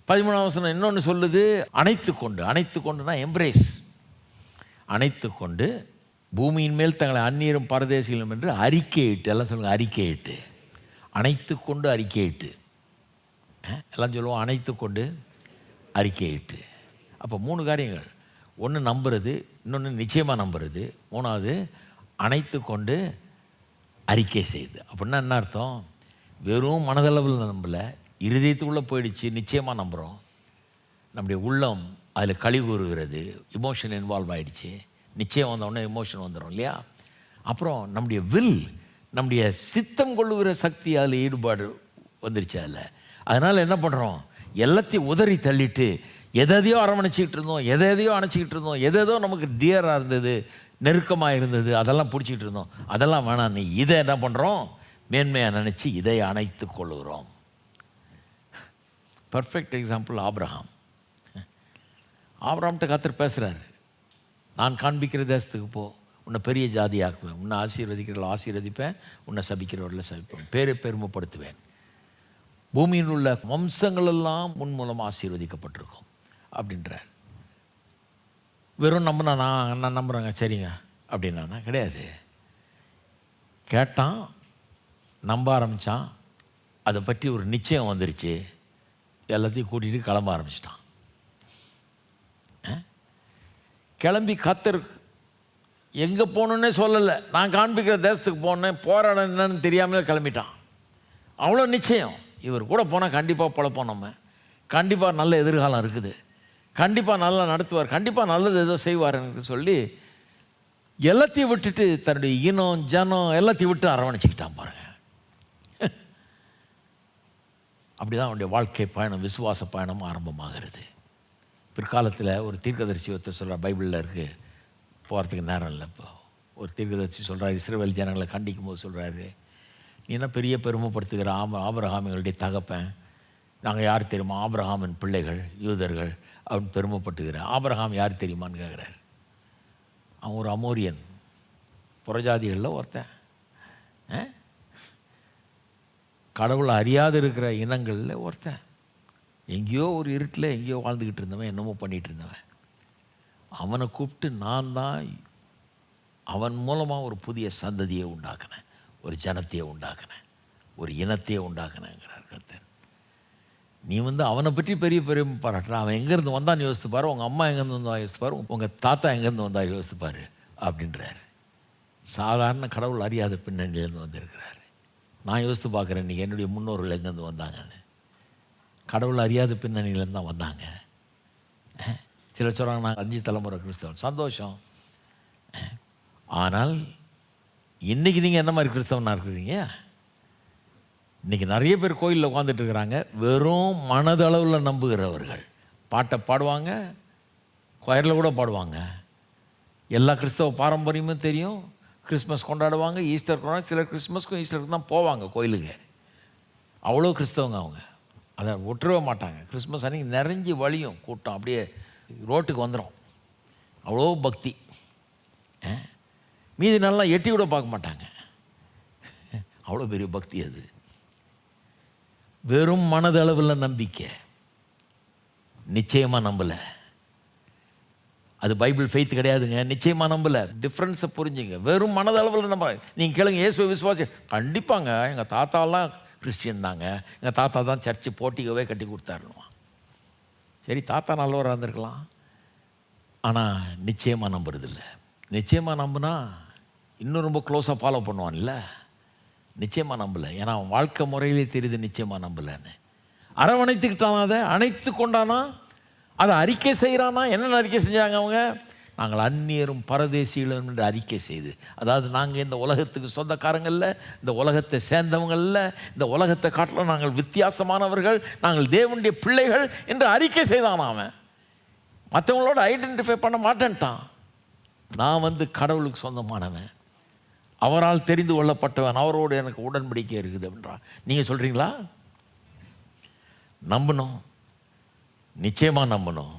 [SPEAKER 1] 13ஆம் வசனம் இன்னொன்று சொல்லுது அணைத்து கொண்டு. அணைத்து கொண்டுனா எம்ப்ரேஸ். அணைத்து கொண்டு பூமியின் மேல் தங்களை அந்நியரும் பரதேசிகளும் என்று அறிக்கையிட்டு. எல்லாம் சொல்லுங்கள் அறிக்கையிட்டு. அணைத்து கொண்டு அறிக்கையிட்டு. எல்லாம் சொல்லுவோம் அணைத்து கொண்டு அறிக்கையிட்டு. அப்போ 3 காரியங்கள். ஒன்று நம்புறது, இன்னொன்று நிச்சயமாக நம்புறது, 3வது அணைத்து கொண்டு அறிக்கை செய்யுது. அப்படின்னா என்ன அர்த்தம்? வெறும் மனதளவில் நம்பலை, இருதயத்துக்குள்ளே போயிடுச்சு, நிச்சயமாக நம்புகிறோம். நம்முடைய உள்ளம் அதில் களி கூறுகிறது. இமோஷன் இன்வால்வ் ஆகிடுச்சு. நிச்சயம் வந்தோடனே இமோஷன் வந்துடும் இல்லையா? அப்புறம் நம்முடைய நம்முடைய சித்தம் கொள்ளுகிற சக்தி அதில் ஈடுபாடு வந்துருச்சு அதில். அதனால் என்ன பண்ணுறோம், எல்லாத்தையும் உதறி தள்ளிட்டு எதையோ அரவணைச்சிக்கிட்டு இருந்தோம், எதையோ அணைச்சிக்கிட்டு இருந்தோம், எதோ நமக்கு டியராக இருந்தது, நெருக்கமாக இருந்தது, அதெல்லாம் பிடிச்சிக்கிட்டு இருந்தோம். அதெல்லாம் வேணாம், நீ இதை என்ன பண்ணுறோம், மேன்மையாக நினச்சி இதை அணைத்து கொள்ளுகிறோம். பர்ஃபெக்ட் எக்ஸாம்பிள் ஆபிரகாம்கிட்ட கர்த்தர் பேசுகிறாரு, நான் காண்பிக்கிற தேசத்துக்கு போ, உன்னை பெரிய ஜாதியாக்குவேன், உன்னை ஆசீர்வதிக்கிறவர்கள் ஆசீர்வதிப்பேன், உன்னை சபிக்கிறவர்களை சபிப்பேன், பேரை பெருமைப்படுத்துவேன், பூமியில் உள்ள வம்சங்கள் எல்லாம் முன் மூலம் ஆசீர்வதிக்கப்பட்டிருக்கும் அப்படின்றார். வெறும் நம்பினா நான் நம்புகிறேங்க சரிங்க அப்படின்னா கிடையாது. கேட்டான், நம்ப ஆரம்பித்தான், அதை பற்றி ஒரு நிச்சயம் வந்துருச்சு, எல்லாத்தையும் கூட்டிகிட்டு கிளம்ப ஆரம்பிச்சிட்டான். கிளம்பி கர்த்தர் எங்கே போகணுன்னே சொல்லலை, நான் காண்பிக்கிற தேசத்துக்கு போனேன், போராட என்னன்னு தெரியாமலே கிளம்பிட்டான். அவ்வளோ நிச்சயம், இவர் கூட போனால் கண்டிப்பாக பொழைப்போம், நம்ம கண்டிப்பாக நல்ல எதிர்காலம் இருக்குது, கண்டிப்பாக நல்லா நடத்துவார், கண்டிப்பாக நல்லது ஏதோ செய்வார்ன்னு சொல்லி எல்லாத்தையும் விட்டுட்டு தன்னுடைய இனம் ஜனம் எல்லாத்தையும் விட்டு அரவணைச்சிக்கிட்டான் பாருங்க. அப்படிதான் அவனுடைய வாழ்க்கை பயணம், விசுவாச பயணம் ஆரம்பமாகிறது. பிற்காலத்தில் ஒரு தீர்க்கதரிசி ஒருத்தர் சொல்கிறார், பைபிளில் இருக்குது, போகிறதுக்கு நேரம் இல்லை. இப்போ ஒரு தீர்க்கதரிசி சொல்கிறார், இஸ்ரவேல் ஜனங்களை கண்டிக்கும் போது சொல்கிறாரு, நீ என்ன பெரிய பெருமைப்படுத்துகிற ஆபிரகாமிகளுடைய தகப்பன், நாங்கள் யார் தெரியுமா, ஆபிரகாமின் பிள்ளைகள் யூதர்கள் அப்படின்னு பெருமைப்பட்டுக்கிற. ஆபிரகாம் யார் தெரியுமான்னு கேட்குறாரு. அவன் ஒரு அமோரியன், புறஜாதிகளில் ஒருத்தன், கடவுளை அறியாது இருக்கிற இனங்களில் ஒருத்தன், எங்கேயோ ஒரு இருட்டில் எங்கேயோ வாழ்ந்துக்கிட்டு இருந்தவன், என்னமோ பண்ணிகிட்டு இருந்தவன். அவனை கூப்பிட்டு நான் தான் அவன் மூலமாக ஒரு புதிய சந்ததியை உண்டாக்கினேன், ஒரு ஜனத்தையே உண்டாக்கினேன், ஒரு இனத்தையே உண்டாக்கினேங்கிறார் கர்த்தர். நீ அவனை பற்றி பெரிய பெருமை பாராட்டுற, அவன் எங்கேருந்து வந்தான்னு யோசித்து பாரு, உங்கள் அம்மா எங்கேருந்து வந்தா யோசித்து பாரு, உங்கள் தாத்தா எங்கேருந்து வந்தார் யோசித்து பாரு அப்படின்றார். சாதாரண கடவுள் அறியாத பின்னணியிலேருந்து வந்திருக்கிறார். நான் யோசித்து பார்க்குறேன், இன்றைக்கி என்னுடைய முன்னோர்கள் எங்கேருந்து வந்தாங்கன்னு. கடவுள் அறியாத பின்னணியிலேருந்து தான் வந்தாங்க. சிலர் சொல்கிறாங்க, நான் 5 தலைமுறை கிறிஸ்தவன், சந்தோஷம். ஆனால் இன்றைக்கி நீங்கள் என்ன மாதிரி கிறிஸ்தவனாக இருக்கிறீங்க? இன்றைக்கி நிறைய பேர் கோயிலில் உட்காந்துட்டு இருக்கிறாங்க, வெறும் மனதளவில் நம்புகிறவர்கள். பாட்டை பாடுவாங்க, கொயரில் கூட பாடுவாங்க, எல்லா கிறிஸ்தவ பாரம்பரியமும் தெரியும், கிறிஸ்மஸ் கொண்டாடுவாங்க, ஈஸ்டர் கொண்டாடு, சிலர் கிறிஸ்மஸ்க்கும் ஈஸ்டருக்கும் தான் போவாங்க கோயிலுக்கு. அவ்வளோ கிறிஸ்தவங்க அவங்க, அதை ஒட்டுறவே மாட்டாங்க. கிறிஸ்மஸ் அன்றைக்கி நிறைஞ்சி வழியும் கூட்டம், அப்படியே ரோட்டுக்கு வந்துடும், அவ்வளோ பக்தி. மீதி நல்லா எட்டி கூட பார்க்க மாட்டாங்க, அவ்வளோ பெரிய பக்தி. அது வெறும் மனதளவில் நம்பிக்கை, நிச்சயமாக நம்பலை. அது பைபிள் ஃபெய்த் கிடையாதுங்க, நிச்சயமாக நம்பலை. டிஃப்ரென்ஸை புரிஞ்சுங்க. வெறும் மனதளவில் நம்ப. நீங்கள் கேளுங்க, இயேசுவை விசுவாசி, கண்டிப்பாங்க எங்கள் தாத்தாலாம் கிறிஸ்டியன் தாங்க, எங்கள் தாத்தா தான் சர்ச்சு போட்டிக்கவே கட்டி கொடுத்தாருமா. சரி, தாத்தா நல்லவராக இருந்திருக்கலாம், ஆனால் நிச்சயமாக நம்புறதில்லை. நிச்சயமாக நம்புனா இன்னும் ரொம்ப க்ளோஸாக ஃபாலோ பண்ணுவான் இல்லை, நிச்சயமாக நம்பலை. ஏன்னா அவன் வாழ்க்கை முறையிலே தெரியுது நிச்சயமாக நம்பலைன்னு. அரவணைத்துக்கிட்டானா, அதை அணைத்து கொண்டானா, அதை அறிக்கை செய்கிறானா. என்னென்ன அறிக்கை செஞ்சாங்க அவங்க? நாங்கள் அந்நியரும் பரதேசிகளும் என்று அறிக்கை செய்து, அதாவது நாங்கள் இந்த உலகத்துக்கு சொந்தக்காரங்களில், இந்த உலகத்தை சேர்ந்தவங்களில், இந்த உலகத்தை காட்டிலும் நாங்கள் வித்தியாசமானவர்கள், நாங்கள் தேவனுடைய பிள்ளைகள் என்று அறிக்கை செய்தான். அவன் மற்றவங்களோட ஐடென்டிஃபை பண்ண மாட்டேன்ட்டான். நான் கடவுளுக்கு சொந்தமானவன், அவரால் தெரிந்து கொள்ளப்பட்டவன், அவரோடு எனக்கு உடன்படிக்கை இருக்குது அப்படின்றான். நீங்கள் சொல்கிறீங்களா? நம்பணும், நிச்சயமாக நம்பணும்.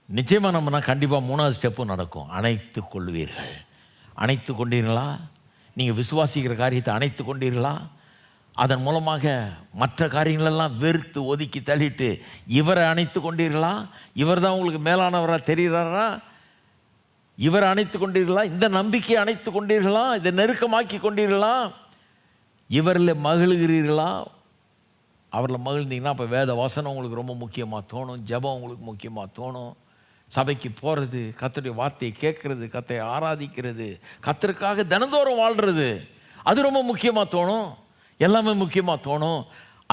[SPEAKER 1] நிச்சயமாக நம்பினா கண்டிப்பாக 3வது ஸ்டெப்பும் நடக்கும். அணைத்து கொள்வீர்கள். அணைத்து கொண்டீர்களா? நீங்கள் விசுவாசிக்கிற காரியத்தை அணைத்து கொண்டீர்களா? அதன் மூலமாக மற்ற காரியங்களெல்லாம் வெறுத்து ஒதுக்கி தள்ளிட்டு இவரை அணைத்து கொண்டீர்களா? இவர் தான் உங்களுக்கு மேலானவராக தெரிகிறாரா? இவரை அணைத்து கொண்டீர்களா? இந்த நம்பிக்கையை அணைத்து கொண்டீர்களா? இதை நெருக்கமாக்கி கொண்டீர்களா? இவரில் மகிழ்கிறீர்களா? அவரில் மகிழ்ந்தீங்கன்னா அப்போ வேத வசனம் உங்களுக்கு ரொம்ப முக்கியமாக தோணும், ஜெபம் உங்களுக்கு முக்கியமாக தோணும், சபைக்கு போகிறது, கர்த்தருடைய வார்த்தையை கேட்கறது, கர்த்தரை ஆராதிக்கிறது, கர்த்தருக்காக தினந்தோறும் வாழ்கிறது, அது ரொம்ப முக்கியமாக தோணும், எல்லாமே முக்கியமாக தோணும்.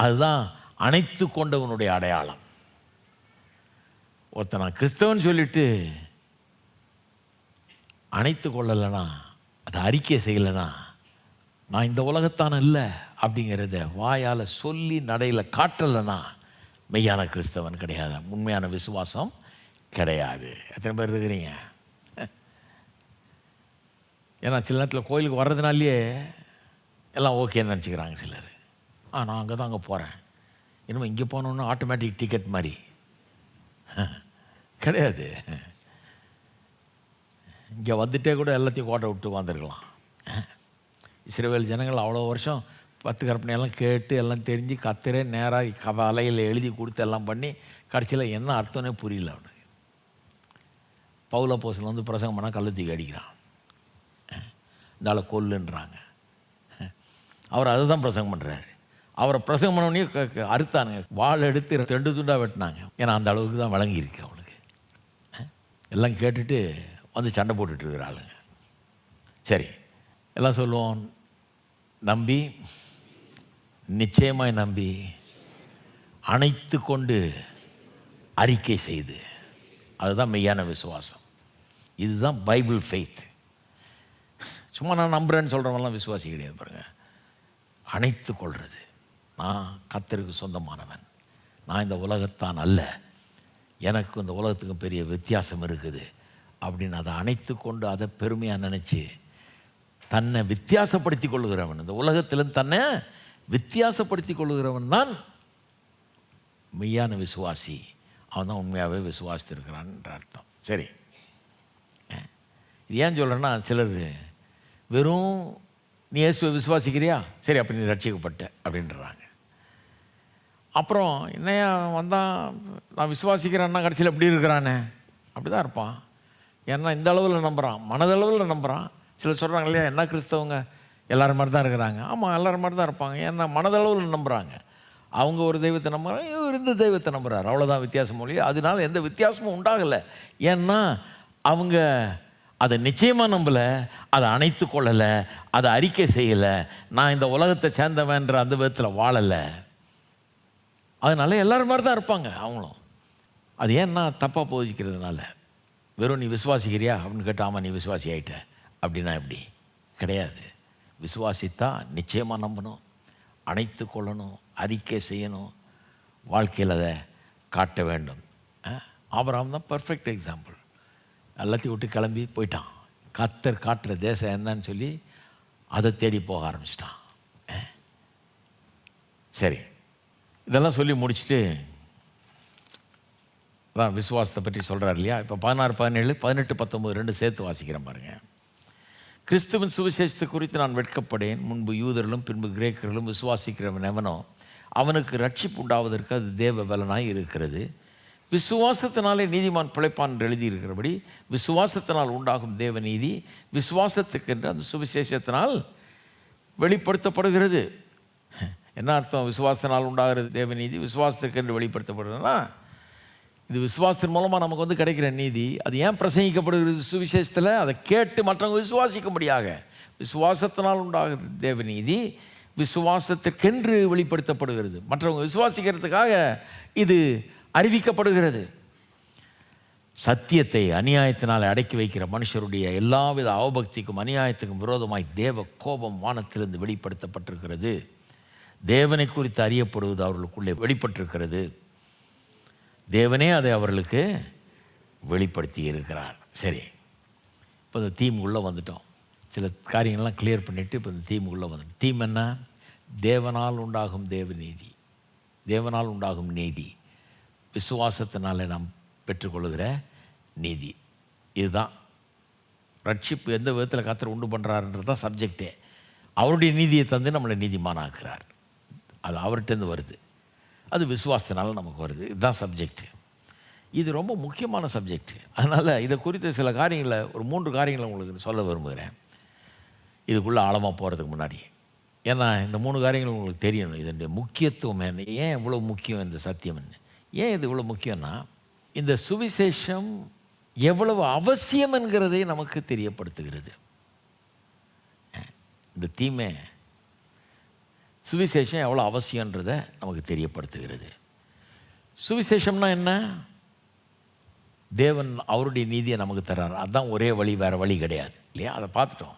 [SPEAKER 1] அதுதான் அணைத்து கொண்டவனுடைய அடையாளம். ஒருத்தன் நான் கிறிஸ்தவன் சொல்லிட்டு அணைத்து கொள்ளலைனா, அதை அறிக்கை செய்யலைனா, நான் இந்த உலகத்தான இல்லை அப்படிங்கிறத வாயால் சொல்லி நடையில் காட்டலைன்னா மெய்யான கிறிஸ்தவன் கிடையாது, உண்மையான விசுவாசம் கிடையாது. எத்தனை பேர் இருக்கிறீங்க? ஏன்னா சில நேரத்தில் கோயிலுக்கு வர்றதுனாலே எல்லாம் ஓகேன்னு நினச்சிக்கிறாங்க சிலர். நான் அங்கே தான் அங்கே போகிறேன், இனிமேல் இங்கே போனோன்னு ஆட்டோமேட்டிக் டிக்கெட் மாதிரி கிடையாது. இங்கே வந்துட்டே கூட எல்லாத்தையும் கோட்டை விட்டு வந்துருக்கலாம். இஸ்ரவேல் ஜனங்கள் அவ்வளோ வருஷம் 10 கற்பனையெல்லாம் கேட்டு எல்லாம் தெரிஞ்சு கத்துறே நேராக வலையில் எழுதி கொடுத்து எல்லாம் பண்ணி கடைசியில் என்ன அர்த்தம்னே புரியல அவனுக்கு. பவுல் அப்போஸ்தலன் வந்து பிரசங்கம் பண்ணால் கல்லை தூக்கி அடிக்கிறான், இந்த ஆளை கொல்லுன்றாங்க. அவர் அதை தான் பிரசங்கம் பண்ணுறாரு. அவரை பிரசங்கம் பண்ணோடனே அறுத்தானுங்க, வாள் எடுத்து 2 துண்டாக வெட்டினாங்க. ஏன்னா அந்த அளவுக்கு தான் வழங்கியிருக்கு அவனுக்கு. எல்லாம் கேட்டுட்டு வந்து சண்டை போட்டுட்டு இருக்கிற ஆளுங்க. சரி, எல்லாம் சொல்லுவோம், நம்பி நிச்சயமாய் நம்பி அணைத்து கொண்டு அறிக்கை செய்து, அதுதான் மெய்யான விசுவாசம். இதுதான் பைபிள் ஃபெய்த். சும்மா நான் நம்புகிறேன்னு சொல்கிறவங்களாம் விசுவாசி கிடையாது. பாருங்கள், அணைத்து கொள்வது. நான் கர்த்தருக்கு சொந்தமானவன், நான் இந்த உலகத்தான் அல்ல, எனக்கு இந்த உலகத்துக்கும் பெரிய வித்தியாசம் இருக்குது அப்படின்னு அதை அணைத்து கொண்டு அதை பெருமையாக நினச்சி தன்னை வித்தியாசப்படுத்தி கொள்ளுகிறவன், இந்த உலகத்திலும் தன்னை வித்தியாசப்படுத்தி கொள்ளுகிறவன் தான் மெய்யான விசுவாசி. அவன் தான் உண்மையாகவே விசுவாசித்திருக்கிறான்ற அர்த்தம். சரி, இது ஏன் சொல்கிறேன்னா, சிலர் வெறும் நீ இயேசுவை விசுவாசிக்கிறியா, சரி அப்போ நீ ரட்சிக்கப்பட்ட அப்படின்றாங்க. அப்புறம் என்னையா வந்தான், நான் விசுவாசிக்கிறேன்னா கடைசியில் எப்படி இருக்கிறானே, அப்படி தான் இருப்பான். ஏன்னா இந்த அளவில் நம்புகிறான், மனதளவில் நம்புகிறான். சிலர் சொல்கிறாங்க இல்லையா, என்ன கிறிஸ்தவங்க எல்லோரும் மாதிரி தான் இருக்கிறாங்க. ஆமாம், எல்லோரும் மாதிரி தான் இருப்பாங்க. ஏன்னா மனதளவில் நம்புகிறாங்க. அவங்க ஒரு தெய்வத்தை நம்புகிறாங்க, இவர் இந்த தெய்வத்தை நம்புகிறார், அவ்வளோதான் வித்தியாசம் மொழி. அதனால எந்த வித்தியாசமும் உண்டாகலை. ஏன்னா அவங்க அதை நிச்சயமாக நம்பலை, அதை அணைத்து கொள்ளலை, அதை அறிக்கை செய்யலை, நான் இந்த உலகத்தை சேர்ந்தவன்ற அந்த விதத்தில் வாழலை. அதனால எல்லோரும் மாதிரி தான் இருப்பாங்க அவங்களும். அது ஏன்னா தப்பாக போதிக்கிறதுனால. வெறும் நீ விசுவாசிக்கிறியா அப்படின்னு கேட்டால், ஆமாம் நீ விசுவாசி ஆகிட்ட அப்படின்னா எப்படி? கிடையாது. விசுவாசித்தா நிச்சயமாக நம்பணும், அணைத்து கொள்ளணும், அறிக்கை செய்யணும், வாழ்க்கையில் அதை காட்ட வேண்டும். ஆபிரகாம் தான் பர்ஃபெக்ட் எக்ஸாம்பிள். எல்லாத்தையும் விட்டு கிளம்பி போயிட்டான். கர்த்தர் காட்டுற தேசம் என்னன்னு சொல்லி அதை தேடி போக ஆரம்பிச்சிட்டான். சரி, இதெல்லாம் சொல்லி முடிச்சுட்டு அதான் விசுவாசத்தை பற்றி சொல்கிறார் இல்லையா. இப்போ 16, 17, 18, 19 2 சேர்த்து வாசிக்கிறேன் பாருங்கள். கிறிஸ்துவின் சுவிசேஷத்தை குறித்து நான் வெட்கப்படேன். முன்பு யூதர்களும் பின்பு கிரேக்கர்களும் விசுவாசிக்கிறவன் எவனோ அவனுக்கு ரட்சிப்பு உண்டாவதற்கு அது தேவ பலனாய் இருக்கிறது. விசுவாசத்தினாலே நீதிமான் பிழைப்பான் என்று எழுதியிருக்கிறபடி விசுவாசத்தினால் உண்டாகும் தேவ நீதி விசுவாசத்துக்கென்று அந்த சுவிசேஷத்தினால் வெளிப்படுத்தப்படுகிறது. என்ன அர்த்தம்? விசுவாசத்தினால் உண்டாகிறது தேவநீதி விசுவாசத்துக்கென்று வெளிப்படுத்தப்படுறதுன்னா, இது விசுவாசத்தின் மூலமாக நமக்கு வந்து கிடைக்கிற நீதி. அது ஏன் பிரசங்கிக்கப்படுகிறது சுவிசேஷத்தில்? அதை கேட்டு மற்றவங்க விசுவாசிக்கும்படியாக. விசுவாசத்தினால் உண்டாகிறது தேவநீதி விசுவாசத்திற்கென்று வெளிப்படுத்தப்படுகிறது. மற்றவங்க விசுவாசிக்கிறதுக்காக இது அறிவிக்கப்படுகிறது. சத்தியத்தை அநியாயத்தினால் அடக்கி வைக்கிற மனுஷருடைய எல்லாவித அவபக்திக்கும் அநியாயத்துக்கும் விரோதமாய் தேவ கோபம் வானத்திலிருந்து வெளிப்படுத்தப்பட்டிருக்கிறது. தேவனை குறித்து அறியப்படுவது அவர்களுக்குள்ளே வெளிப்பட்டிருக்கிறது. தேவனே அதை அவர்களுக்கு வெளிப்படுத்தி இருக்கிறார். சரி, இப்போ இந்த தீமுக்குள்ளே வந்துட்டோம். சில காரியங்கள்லாம் கிளியர் பண்ணிவிட்டு இப்போ இந்த தீமுக்குள்ளே வந்துட்டோம். தீம் என்ன? தேவனால் உண்டாகும் தேவநீதி, தேவனால் உண்டாகும் நீதி, விசுவாசத்தினால நாம் பெற்றுக்கொள்ளுகிற நீதி. இதுதான் ரட்சிப்பு. எந்த விதத்தில் கர்த்தர் உண்டு பண்ணுறாருன்றது தான் சப்ஜெக்டே. அவருடைய நீதியை தந்து நம்மளை நீதிமானாக்குறார். அது அவர்கிட்டருந்து வருது, அது விசுவாசத்தினால நமக்கு வருது. இதுதான் சப்ஜெக்ட். இது ரொம்ப முக்கியமான சப்ஜெக்ட். அதனால் இதை குறித்த சில காரியங்களை, ஒரு 3 காரியங்களை உங்களுக்கு சொல்ல விரும்புகிறேன் இதுக்குள்ளே ஆழமாக போகிறதுக்கு முன்னாடி. ஏன்னா இந்த 3 காரியங்கள் உங்களுக்கு தெரியணும். இதனுடைய முக்கியத்துவம் என்ன, ஏன் இவ்வளோ முக்கியம் இந்த சத்தியம் என்ன, ஏன் இது இவ்வளோ முக்கியம்னா, இந்த சுவிசேஷம் எவ்வளவு அவசியம் என்கிறதை நமக்கு தெரியப்படுத்துகிறது. இந்த தீமை சுவிசேஷம் எவ்வளோ அவசியன்றதை நமக்கு தெரியப்படுத்துகிறது. சுவிசேஷம்னா என்ன? தேவன் அவருடைய நீதியை நமக்கு தர்றார். அதுதான் ஒரே வழி, வேறு வழி கிடையாது இல்லையா? அதை பார்த்துட்டோம்.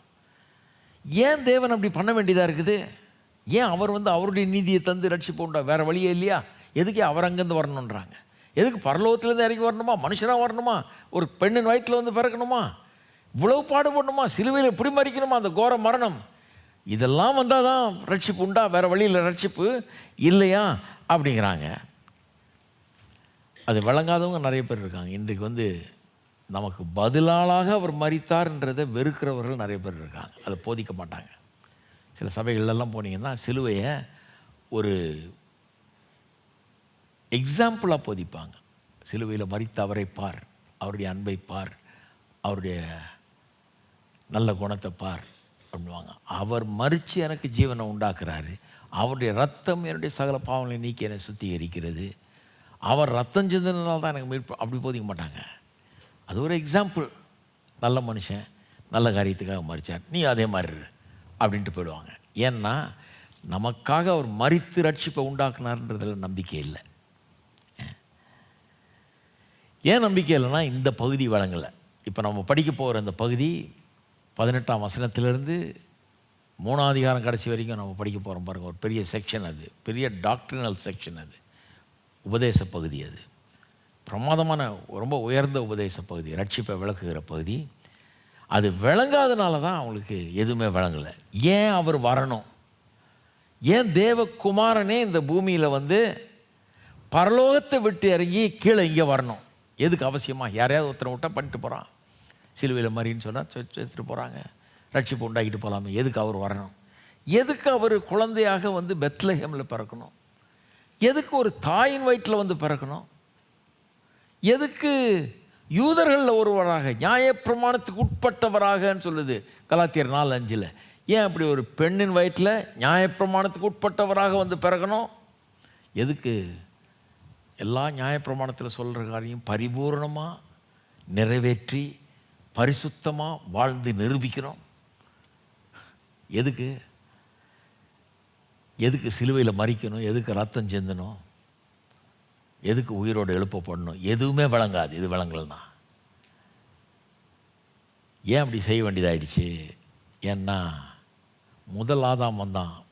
[SPEAKER 1] ஏன் தேவன் அப்படி பண்ண வேண்டியதாக இருக்குது? ஏன் அவர் அவருடைய நீதியை தந்து ரட்சிப்போண்டா? வேறு வழியே இல்லையா? எதுக்கு அவர் அங்கேருந்து வரணுன்றாங்க? எதுக்கு பரலோகத்துலேருந்து இறங்கி வரணுமா? மனுஷனாக வரணுமா? ஒரு பெண்ணின் வயிற்றில் பிறக்கணுமா? இவ்வளவு பாடுபடணுமா? சிலுவையில் இப்படி மறிக்கணுமா? அந்த கோர மரணம் இதெல்லாம் வந்தால் தான் ரட்சிப்பு உண்டா? வேறு வழியில் ரட்சிப்பு இல்லையா அப்படிங்கிறாங்க. அது விளங்காதவங்க நிறைய பேர் இருக்காங்க. இன்றைக்கு நமக்கு பதிலாளாக அவர் மரித்தார்ன்றதை வெறுக்கிறவர்கள் நிறைய பேர் இருக்காங்க. அதை போதிக்க மாட்டாங்க. சில சபைகளெல்லாம் போனீங்கன்னா சிலுவையை ஒரு எக்ஸாம்பிளாக போதிப்பாங்க. சிலுவையில் மரித்த அவரை பார், அவருடைய அன்பை பார், அவருடைய நல்ல குணத்தை பார் பண்ணுவாங்க. அவர் மரித்து எனக்கு ஜீவனை உண்டாக்குறாரு, அவருடைய ரத்தம் என்னுடைய சகல பாவங்களை நீக்கி என்னை சுத்திகரிக்கிறது, அவர் ரத்தம் சிந்தினால தான் எனக்கு மீட்பு, அப்படி போதிக்க மாட்டாங்க. அது ஒரு எக்ஸாம்பிள். நல்ல மனுஷன் நல்ல காரியத்துக்காக மரித்தார், நீ அதே மாதிரி அப்படின்ட்டு போயிடுவாங்க. ஏன்னா நமக்காக அவர் மரித்து ரட்சிப்பை உண்டாக்குனார்ன்றதில் நம்பிக்கை இல்லை. ஏன் நம்பிக்கை இல்லைன்னா இந்த பகுதி வழங்கலை. இப்போ நம்ம படிக்க போகிற இந்த பகுதி 18ஆம் வசனத்திலிருந்து 3ஆம் அதிகாரம் கடைசி வரைக்கும் நம்ம படிக்க போகிறோம் பாருங்கள். ஒரு பெரிய செக்ஷன், அது பெரிய டாக்ட்ரினல் செக்ஷன், அது உபதேச பகுதி, அது பிரமாதமான ரொம்ப உயர்ந்த உபதேச பகுதி, ரட்சிப்பை விளக்குகிற பகுதி. அது விளங்காதனால தான் அவங்களுக்கு எதுவுமே விளங்கலை. ஏன் அவர் வரணும்? ஏன் தேவகுமாரனே இந்த பூமியில் பரலோகத்தை விட்டு இறங்கி கீழே இங்கே வரணும்? எதுக்கு அவசியமாக? யாரையாவது ஒருத்தரை விட்டால் பண்ணிட்டு போகிறான், சிலுவையில் மாதிரின்னு சொன்னால் எடுத்துகிட்டு போகிறாங்க, ரட்சிப்பு உண்டாக்கிட்டு போகலாமே. எதுக்கு அவர் வரணும்? எதுக்கு அவர் குழந்தையாக பெத்லஹேமில் பிறக்கணும்? எதுக்கு ஒரு தாயின் வயிற்றில் பிறக்கணும்? எதுக்கு யூதர்களில் ஒருவராக, நியாயப்பிரமாணத்துக்கு உட்பட்டவராகன்னு சொல்லுது கலாத்தியர் 4:5. ஏன் அப்படி ஒரு பெண்ணின் வயிற்றில் நியாயப்பிரமாணத்துக்கு உட்பட்டவராக பிறக்கணும்? எதுக்கு? எல்லா நியாயப்பிரமாணத்தில் சொல்கிற காரியம் பரிபூர்ணமாக நிறைவேற்றி பரிசுத்தமாக வாழ்ந்து நிரூபிக்கணும். எதுக்கு? எதுக்கு சிலுவையில் மறிக்கணும்? எதுக்கு ரத்தம் சிந்தணும்? எதுக்கு உயிரோடு எழுப்பப்படணும்? எதுவுமே விளங்காது. இது விளங்கலன்னா ஏன் அப்படி செய்ய வேண்டியதாகிடுச்சு? ஏன்னா முதல் ஆதாம்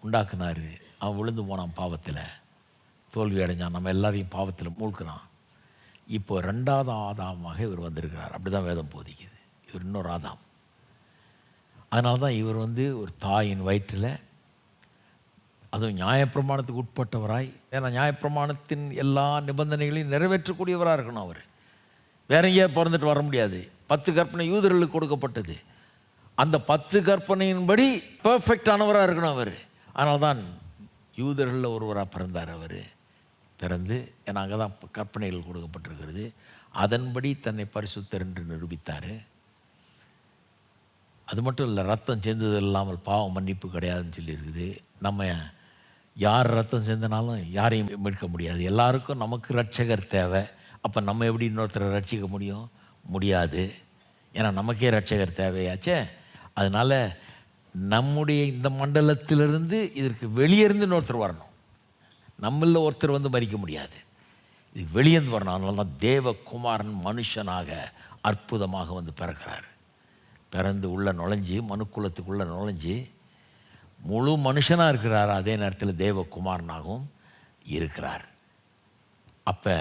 [SPEAKER 1] உண்டாக்குனார், அவன் விழுந்து போனான், பாவத்தில் தோல்வி அடைஞ்சான், நம்ம எல்லாரையும் பாவத்தில் மூழ்கினான். இப்போ 2ஆவது ஆதாமாக இவர் வந்திருக்கிறார். அப்படி தான் வேதம் போதிக்குது. இவர் இன்னொரு ஆதாம். அதனால தான் இவர் ஒரு தாயின் வயிற்றில், அதுவும் நியாயப்பிரமாணத்துக்கு உட்பட்டவராய், ஏன்னா நியாயப்பிரமாணத்தின் எல்லா நிபந்தனைகளையும் நிறைவேற்றக்கூடியவராக இருக்கணும். அவர் வேற எங்கேயா பிறந்துட்டு வர முடியாது. 10 கற்பனை யூதர்களுக்கு கொடுக்கப்பட்டது. அந்த 10 கற்பனையின்படி பெர்ஃபெக்டானவராக இருக்கணும் அவர். அதனால தான் யூதர்களில் ஒருவராக பிறந்தார். அவர் பிறந்து, ஏன்னா அங்கே தான் கற்பனைகள் கொடுக்கப்பட்டிருக்கிறது, அதன்படி தன்னை பரிசுத்தர் என்று நிரூபித்தார். அது மட்டும் இல்லை, ரத்தம் சேர்ந்தது இல்லாமல் பாவம் மன்னிப்பு கிடையாதுன்னு சொல்லியிருக்குது. நம்ம யார் ரத்தம் சேர்ந்தனாலும் யாரையும் மீட்க முடியாது. எல்லாருக்கும் நமக்கு ரட்சகர் தேவை. அப்போ நம்ம எப்படி இன்னொருத்தரை ரட்சிக்க முடியாது. ஏன்னா நமக்கே ரட்சகர் தேவையாச்சே. அதனால் நம்முடைய இந்த மண்டலத்திலிருந்து இதற்கு வெளியேருந்து இன்னொருத்தர் வரணும். நம்மளில் ஒருத்தர் மறிக்க முடியாது, இது வெளியேந்து வரணும். அதனால தான் தேவகுமாரன் மனுஷனாக அற்புதமாக பிறக்கிறார். பிறந்து உள்ளே நுழைஞ்சி, மனுக்குலத்துக்குள்ளே நுழைஞ்சி முழு மனுஷனாக இருக்கிறார். அதே நேரத்தில் தேவகுமாரனாகவும் இருக்கிறார். அப்போ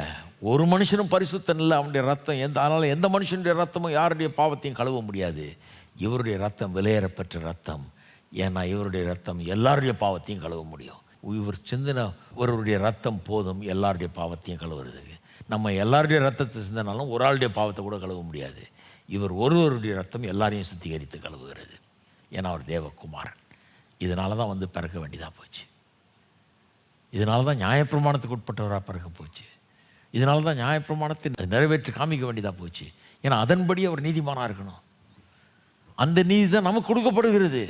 [SPEAKER 1] ஒரு மனுஷனும் பரிசுத்தன் இல்லை, அவனுடைய ரத்தம் அதனால் எந்த மனுஷனுடைய ரத்தமும் யாருடைய பாவத்தையும் கழுவ முடியாது. இவருடைய ரத்தம் விலையேறப்பெற்ற ரத்தம். ஏன்னா இவருடைய ரத்தம் எல்லாருடைய பாவத்தையும் கழுவ முடியும். இவர் சிந்தின ஒருவருடைய ரத்தம் போதும் எல்லாருடைய பாவத்தையும் கழுவுறதுக்கு. நம்ம எல்லாருடைய ரத்தத்தை சிந்தினாலும் ஒரு ஆளுடைய பாவத்தை கூட கழுவ முடியாது. இவர் ஒருவருடைய ரத்தம் எல்லாரையும் சுத்திகரித்து கழுவுகிறது. ஏன்னா அவர் தேவகுமாரன். இதனால தான் பிறக்க வேண்டியதாக போச்சு. இதனால தான் நியாயப்பிரமாணத்துக்கு உட்பட்டவராக பிறக்க போச்சு. இதனால தான் நியாயப்பிரமாணத்தை நிறைவேற்றி காமிக்க வேண்டியதாக போச்சு. ஏன்னா அதன்படி அவர் நீதிமானாக இருக்கணும். அந்த நீதி தான் நமக்கு கொடுக்கப்படுகிறது.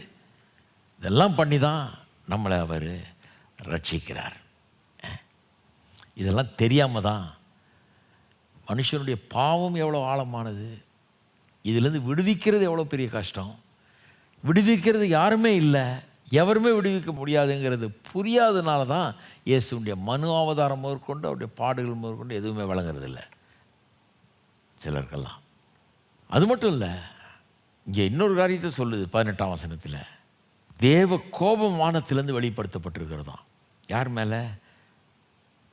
[SPEAKER 1] இதெல்லாம் பண்ணி தான் நம்மளை அவர் ரட்சிக்கிறார். இதெல்லாம் தெரியாமல் தான் மனுஷனுடைய பாவம் எவ்வளோ ஆழமானது, இதிலேருந்து விடுவிக்கிறது எவ்வளோ பெரிய கஷ்டம், விடுவிக்கிறது யாருமே இல்லை, எவருமே விடுவிக்க முடியாதுங்கிறது புரியாதனால தான் இயேசுடைய மனு அவதாரம் முதற்கொண்டு அவருடைய பாடுகள் முதற்கொண்டு எதுவுமே வழங்குறதில்லை. சிலருக்கெல்லாம். அது மட்டும் இல்லை, இங்கே இன்னொரு காரியத்தை சொல்லுது 18ஆம் வசனத்தில். தேவ கோபம் வானத்திலேருந்து வெளிப்படுத்தப்பட்டிருக்கிறதாம். யார் மேலே?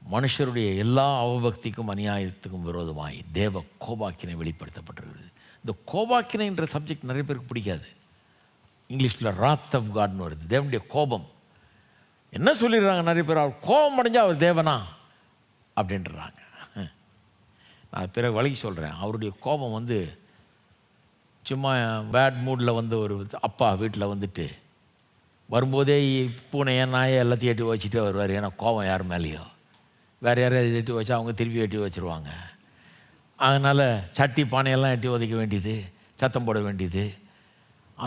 [SPEAKER 1] மனுஷருடைய எல்லா அவபக்திக்கும் அநியாயத்துக்கும் விரோதமாய் தேவ கோபாக்கினை வெளிப்படுத்தப்பட்டிருக்கிறது. இந்த கோபாக்கினைன்ற சப்ஜெக்ட் நிறைய பேருக்கு பிடிக்காது. இங்கிலீஷில் ராத் ஆஃப் காட்னு வருது, தேவனுடைய கோபம். என்ன சொல்லிடுறாங்க நிறைய பேர், அவர் கோபம் அடைஞ்சால் அவர் தேவனா அப்படின்றாங்க. நான் பிறகு வழி சொல்கிறேன். அவருடைய கோபம் வந்து சும்மா பேட் மூடில் வந்து ஒரு அப்பா வீட்டில் வந்துட்டு வரும்போதே பூனையை நாயை எல்லாத்தையும் எட்டி வச்சுட்டு வருவார். ஏன்னா கோபம் யார் மேலேயோ, வேறு யாரையாவது எட்டி வச்சா அவங்க திருப்பி எட்டி வச்சுருவாங்க. அதனால் சட்டி பானையெல்லாம் எட்டி உதைக்க வேண்டியது, சத்தம் போட வேண்டியது.